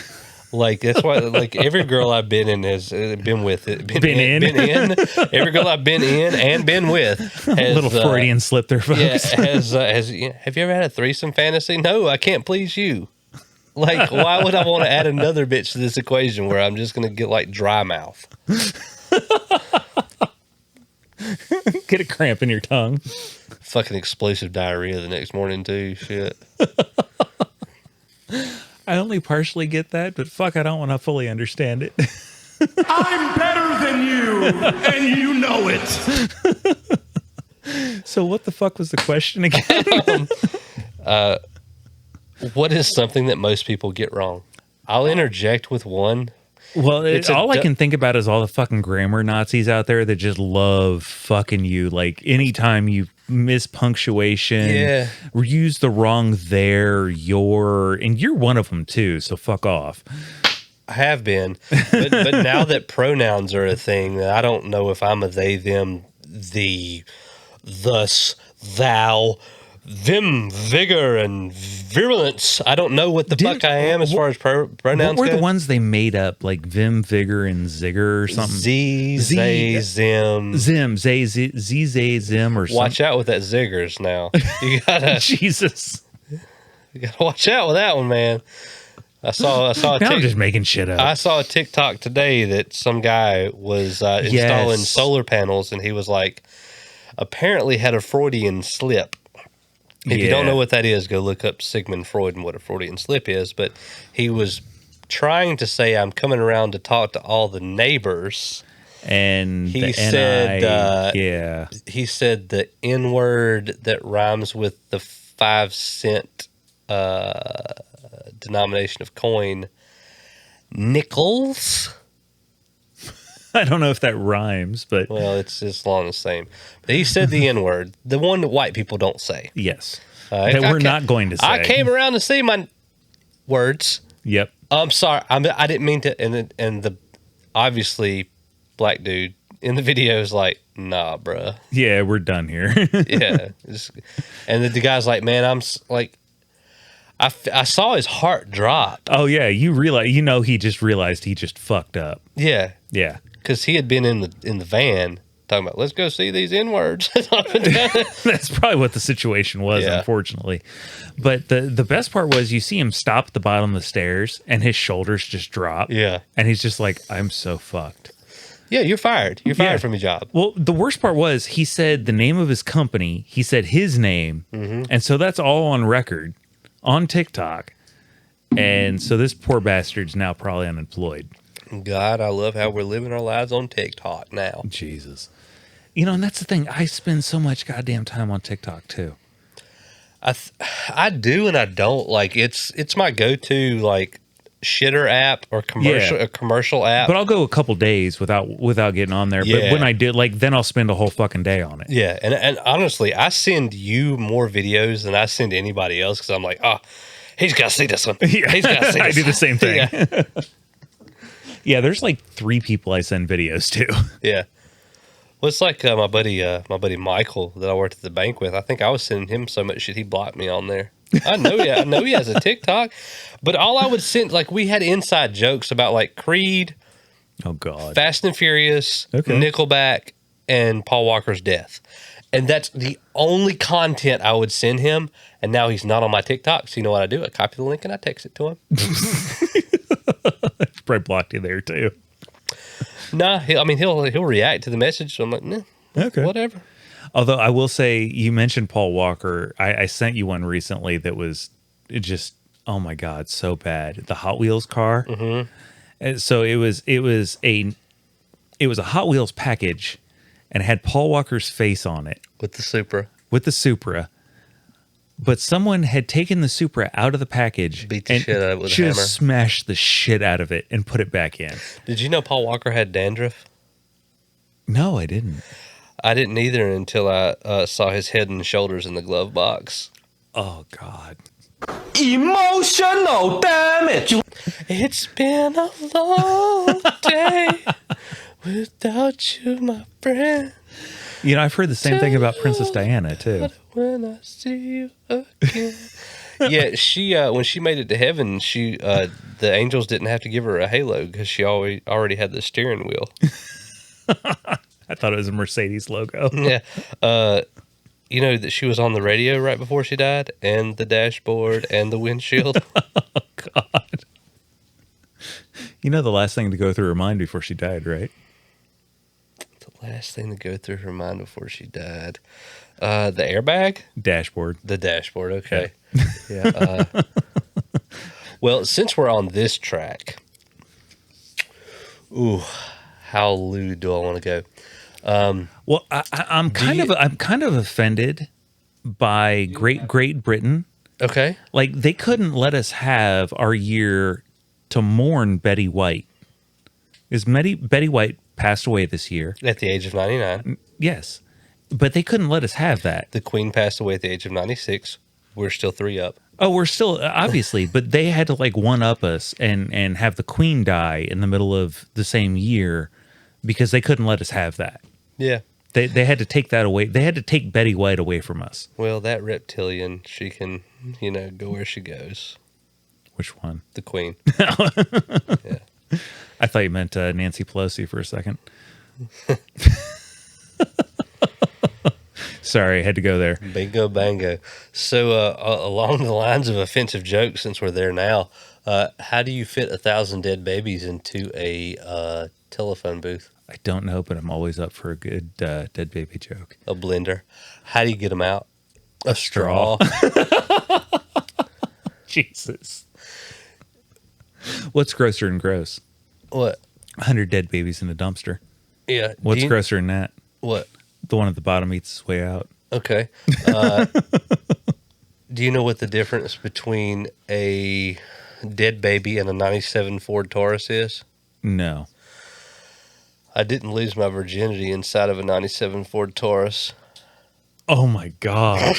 Like that's why, like every girl I've been in has been with it. Been in. Every girl I've been in and been with has little Freudian slip there, folks. Yeah, has have you ever had a threesome fantasy? No, I can't please you. Like, why would I want to add another bitch to this equation where I'm just going to get like dry mouth? Get a cramp in your tongue. Fucking explosive diarrhea the next morning too. Shit. I only partially get that, but fuck, I don't want to fully understand it. I'm better than you, and you know it. So what the fuck was the question again? What is something that most people get wrong? I'll interject with one. Well, all I can think about is all the fucking grammar Nazis out there that just love fucking you. Like anytime you miss punctuation, use the wrong there, your, and you're one of them too. So fuck off. I have been, but now that pronouns are a thing, I don't know if I'm a they, them, thee, thus, thou, them, vigor, and virulence. I don't know what the fuck I am as far as pronouns go. What were the ones they made up, like vim, vigor, and zigger or something? Zay, zim. Zim, zay, zay, zim, or something. Watch out with that ziggers now. You gotta, Jesus. You gotta watch out with that one, man. I saw I'm just making shit up. I saw a TikTok today that some guy was installing solar panels, and he was like, apparently had a Freudian slip. If you don't know what that is, go look up Sigmund Freud and what a Freudian slip is. But he was trying to say, I'm coming around to talk to all the neighbors. And he said, he said the N word that rhymes with the 5-cent denomination of coin, nickels. I don't know if that rhymes, but well, it's along the same. But he said the N word, the one that white people don't say. Yes, that we're not going to say. I came around to see my words. Yep. I'm sorry. I didn't mean to. And the obviously black dude in the video is like, nah, bruh. Yeah, we're done here. Yeah. And the guy's like, man, I'm like, I saw his heart drop. Oh yeah, you realize, he just realized he just fucked up. Yeah. Yeah. Because he had been in the van talking about, let's go see these N-words. That's probably what the situation was, unfortunately. But the best part was you see him stop at the bottom of the stairs and his shoulders just drop. Yeah. And he's just like, I'm so fucked. Yeah, you're fired. You're fired from your job. Well, the worst part was he said the name of his company. He said his name. Mm-hmm. And so that's all on record on TikTok. And so this poor bastard's now probably unemployed. God, I love how we're living our lives on TikTok now. Jesus. And that's the thing. I spend so much goddamn time on TikTok too. I do and I don't. Like it's my go-to like shitter app or a commercial app. But I'll go a couple days without getting on there. Yeah. But when I do, like, then I'll spend a whole fucking day on it. Yeah, and honestly, I send you more videos than I send anybody else because I'm like, oh, he's got to see this one. Yeah. He's got to see this. I do the same thing. Yeah. Yeah, there's like 3 people I send videos to. Yeah. Well, it's like my buddy Michael that I worked at the bank with. I think I was sending him so much shit he blocked me on there. I know he has a TikTok, but all I would send, like, we had inside jokes about like Creed, Oh God, Fast and Furious, Okay. Nickelback, and Paul Walker's death. And that's the only content I would send him. And now he's not on my TikTok. So you know what I do? I copy the link and I text it to him. probably blocked you there too. Nah, he'll react to the message. So I'm like, nah, Okay. whatever. Although I will say, you mentioned Paul Walker. I sent you one recently that was just, oh my God, so bad. The Hot Wheels car. Mm-hmm. And so it was a Hot Wheels package, and it had Paul Walker's face on it With the Supra. But someone had taken the Supra out of the package, Beat the and shit out of it with a just hammer. smashed the shit out of it and put it back in. Did you know Paul Walker had dandruff? No, I didn't. I didn't either until I saw his head and shoulders in the glove box. Oh God. Emotional damage. It's been a long day without you, my friend. You know, I've heard the same thing about Princess Diana too. When I see you again. Yeah, she when she made it to heaven, the angels didn't have to give her a halo because she already had the steering wheel. I thought it was a Mercedes logo. Yeah. You know that she was on the radio right before she died, and the dashboard and the windshield. God. You know the last thing to go through her mind before she died, right? The last thing to go through her mind before she died. The airbag? Dashboard. The dashboard, okay. Yeah. Well, since we're on this track, how lewd do I want to go? Well, I'm kind of offended by Great Britain. Okay. Like, they couldn't let us have our year to mourn Betty White. Betty White passed away this year. At the age of 99. Yes. But they couldn't let us have that. The Queen passed away at the age of 96. We're still 3 up. Oh, we're still, obviously, but they had to like one up us and have the Queen die in the middle of the same year because they couldn't let us have that. Yeah. They had to take that away. They had to take Betty White away from us. Well, that reptilian, she can, go where she goes. Which one? The Queen. Yeah. I thought you meant Nancy Pelosi for a second. Sorry, I had to go there. Bingo bango. So along the lines of offensive jokes, since we're there now, how do you fit 1,000 dead babies into a telephone booth? I don't know, but I'm always up for a good dead baby joke. A blender. How do you get them out? A straw. Jesus. What's grosser than gross? What? 100 dead babies in a dumpster. Yeah. What's grosser than that? What? The one at the bottom eats its way out. Okay. Do you know what the difference between a dead baby and a 97 Ford Taurus is? No. I didn't lose my virginity inside of a 97 Ford Taurus. Oh my God.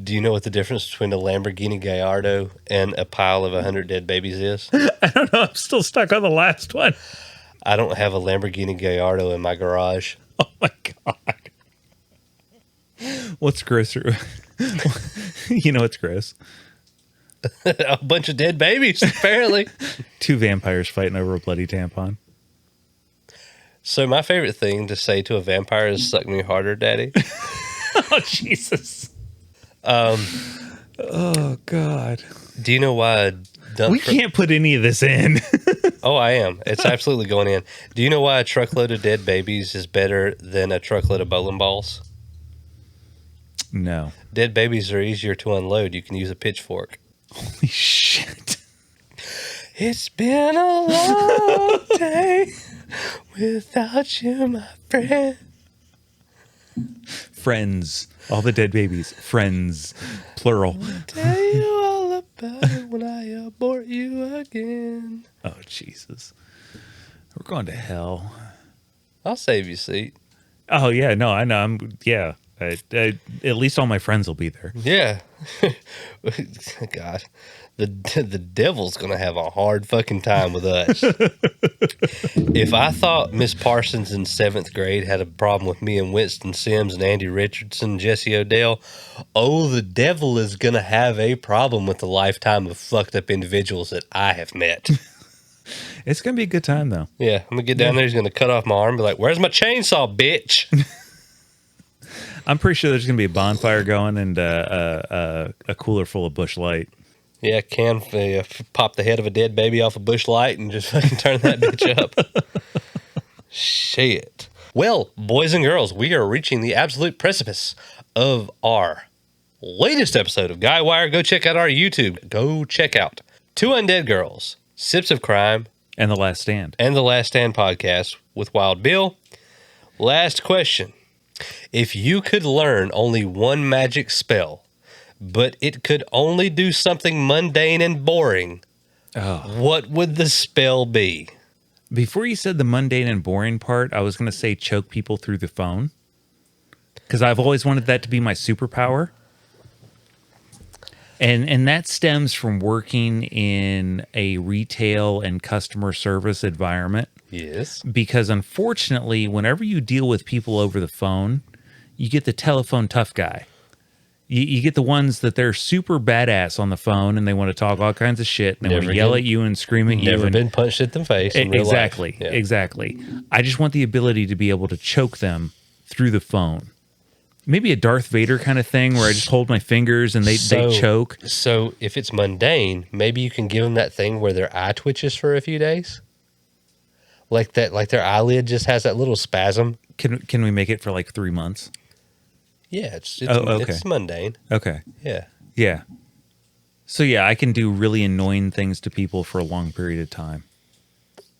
Do you know what the difference between a Lamborghini Gallardo and a pile of 100 dead babies is? I don't know. I'm still stuck on the last one. I don't have a Lamborghini Gallardo in my garage. Oh my God. What's grosser? You know what's gross? A bunch of dead babies, apparently. 2 vampires fighting over a bloody tampon. So my favorite thing to say to a vampire is "suck me harder, daddy." Oh, Jesus. Oh, God. Do you know why a dump We can't put any of this in. Oh, I am. It's absolutely going in. Do you know why a truckload of dead babies is better than a truckload of bowling balls? No. Dead babies are easier to unload. You can use a pitchfork. Holy shit. It's been a long day without you, my friend. Friends. All the dead babies. Friends. Plural. Tell you all about it when I abort you again. Oh, Jesus. We're going to hell. I'll save you a seat. Oh, yeah. No, I know. At least all my friends will be there. Yeah. God. The devil's going to have a hard fucking time with us. If I thought Miss Parsons in 7th grade had a problem with me and Winston Sims and Andy Richardson, Jesse Odell, the devil is going to have a problem with the lifetime of fucked up individuals that I have met. It's going to be a good time, though. Yeah, I'm going to get down there. He's going to cut off my arm and be like, where's my chainsaw, bitch? I'm pretty sure there's going to be a bonfire going and a cooler full of Busch Light. Yeah, pop the head of a dead baby off a Busch Light and just fucking turn that bitch up. Shit. Well, boys and girls, we are reaching the absolute precipice of our latest episode of Guy Wire. Go check out our YouTube. Go check out Two Undead Girls, Sips of Crime, And The Last Stand. and the Last Stand podcast with Wild Bill. Last question. If you could learn only one magic spell, but it could only do something mundane and boring, what would the spell be? Before you said the mundane and boring part, I was going to say choke people through the phone. Because I've always wanted that to be my superpower. And that stems from working in a retail and customer service environment. Yes. Because unfortunately, whenever you deal with people over the phone, you get the telephone tough guy. You get the ones that they're super badass on the phone and they want to talk all kinds of shit and they want to yell at you and scream at you. Never been punched in the face in real life. Exactly. I just want the ability to be able to choke them through the phone. Maybe a Darth Vader kind of thing where I just hold my fingers and they choke. So if it's mundane, maybe you can give them that thing where their eye twitches for a few days. Like that, like their eyelid just has that little spasm. Can we make it for like 3 months? Yeah, it's okay. It's mundane. Okay. Yeah. Yeah. So yeah, I can do really annoying things to people for a long period of time.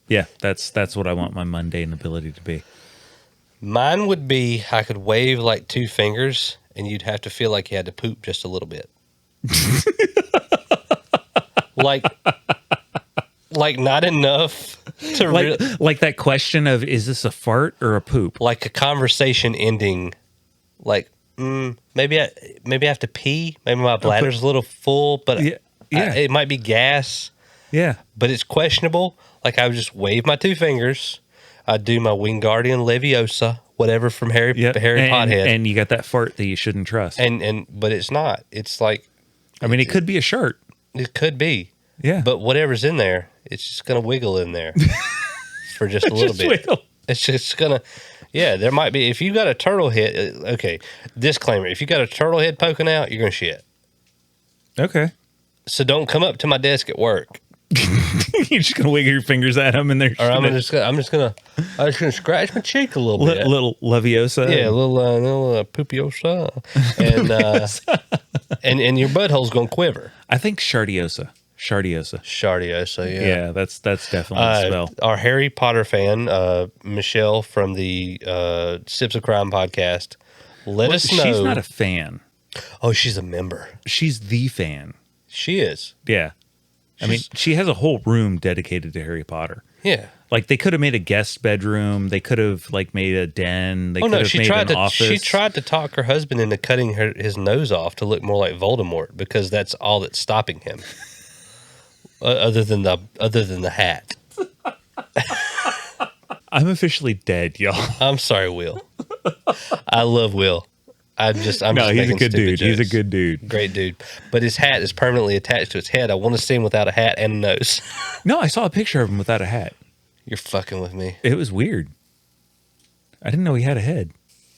Yeah, that's what I want my mundane ability to be. Mine would be I could wave like 2 fingers and you'd have to feel like you had to poop just a little bit. like not enough to like that question of is this a fart or a poop? Like a conversation ending like maybe I have to pee. Maybe my bladder's a little full, but it might be gas. Yeah. But it's questionable. Like I would just wave my 2 fingers. I'd do my Wingardium Leviosa, whatever from Harry Pothead. And you got that fart that you shouldn't trust. But it's not. It's like I mean, it could be a shirt. It could be. Yeah. But whatever's in there, it's just gonna wiggle in there for just a little bit. Wiggle. It's just gonna. Yeah, there might be. If you got a turtle head, okay. Disclaimer: if you got a turtle head poking out, you're gonna shit. Okay. So don't come up to my desk at work. You're just gonna wiggle your fingers at them, and they're. Or I'm just gonna scratch my cheek a little bit. Little Leviosa. Yeah, a little poopiosa, and your butthole's gonna quiver. I think Shardiosa. Shardiosa, yeah. Yeah, that's definitely a spell. Our Harry Potter fan, Michelle from the Sips of Crime podcast, let us know. She's not a fan. Oh, she's a member. She's the fan. She is. Yeah. I mean, she has a whole room dedicated to Harry Potter. Yeah. Like, they could have made a guest bedroom. They could have, like, made a den. They could have made an office. She tried to talk her husband into cutting his nose off to look more like Voldemort because that's all that's stopping him. Other than the hat. I'm officially dead, y'all. I'm sorry, Will. I love Will. He's a good dude. Jokes. He's a good dude. Great dude. But his hat is permanently attached to his head. I want to see him without a hat and a nose. No, I saw a picture of him without a hat. You're fucking with me. It was weird. I didn't know he had a head.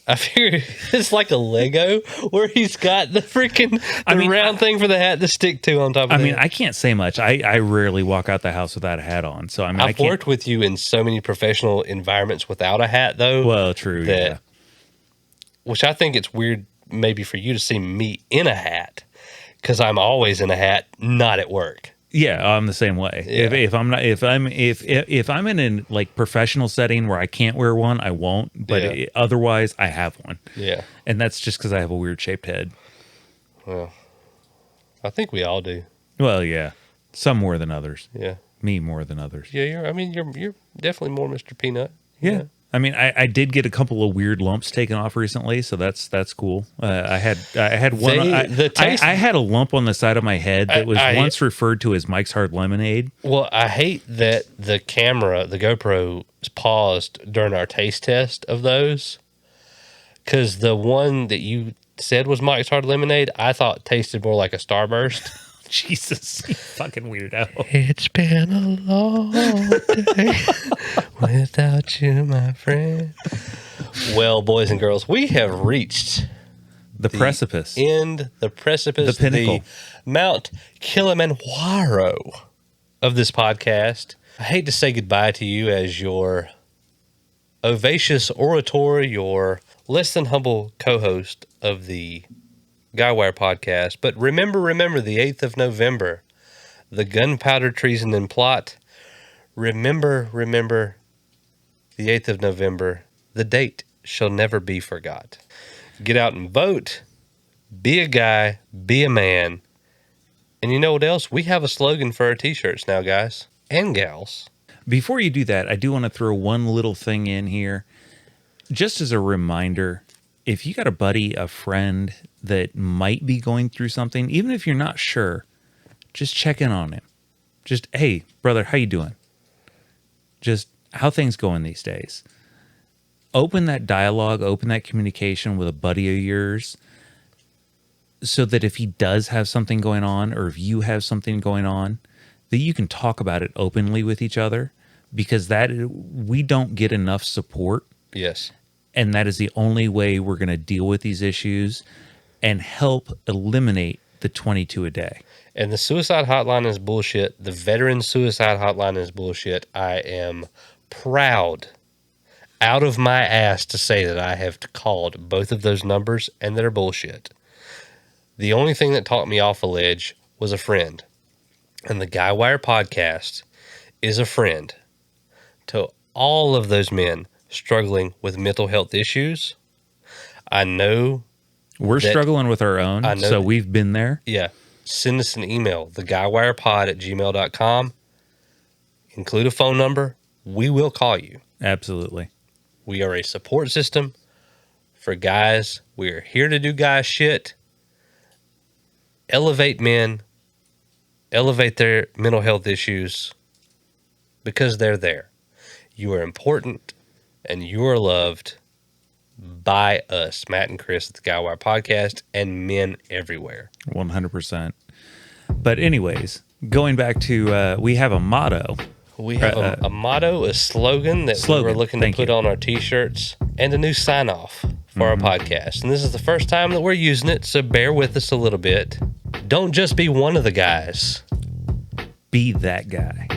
I figured it's like a Lego where he's got the freaking round thing for the hat to stick to on top of it. I mean, I can't say much. I rarely walk out the house without a hat on. So, I mean, I've worked with you in so many professional environments without a hat, though. Well, true, yeah. Which I think it's weird maybe for you to see me in a hat because I'm always in a hat, not at work. Yeah, I'm the same way. Yeah. If I'm in a like professional setting where I can't wear one, I won't. But Yeah. otherwise, I have one. Yeah. And that's just because I have a weird shaped head. Well, I think we all do. Well, yeah, some more than others. Yeah. Me more than others. Yeah. You're definitely more Mr. Peanut. Yeah. I mean, I did get a couple of weird lumps taken off recently, so that's cool. I had one. I had a lump on the side of my head that was once referred to as Mike's Hard Lemonade. Well, I hate that the GoPro, paused during our taste test of those, because the one that you said was Mike's Hard Lemonade, I thought tasted more like a Starburst. Jesus, you fucking weirdo. It's been a long day without you, my friend. Well, boys and girls, we have reached the precipice. The precipice, the pinnacle, the Mount Kilimanjaro of this podcast. I hate to say goodbye to you as your ovacious orator, your less than humble co-host of the Guywire podcast, but remember the 8th of November, the gunpowder treason and plot. Remember the 8th of November. The date shall never be forgot. Get out and vote. Be a guy. Be a man. And you know what else? We have a slogan for our t-shirts now, guys and gals. Before you do that, I do want to throw one little thing in here, just as a reminder. If you got a buddy, a friend that might be going through something, even if you're not sure, just check in on him. Just, hey, brother, how you doing? Just how things going these days. Open that dialogue, open that communication with a buddy of yours, so that if he does have something going on, or if you have something going on, that you can talk about it openly with each other, because we don't get enough support. Yes. And that is the only way we're going to deal with these issues and help eliminate the 22 a day. And the suicide hotline is bullshit. The veteran suicide hotline is bullshit. I am proud, out of my ass, to say that I have called both of those numbers and they're bullshit. The only thing that talked me off a ledge was a friend. And the Guywire podcast is a friend to all of those men struggling with mental health issues. I know we're struggling with our own, so we've been there. Yeah. Send us an email, theguywirepod@gmail.com. Include a phone number. We will call you. Absolutely. We are a support system for guys. We are here to do guy shit. Elevate men. Elevate their mental health issues, because they're there. You are important. And you are loved by us, Matt and Chris at the Guywire podcast, and men everywhere. 100%. But anyways, going back to, we have a motto. We have a motto, a slogan that we were looking to put on our t-shirts, and a new sign-off for our podcast. And this is the first time that we're using it, so bear with us a little bit. Don't just be one of the guys. Be that guy.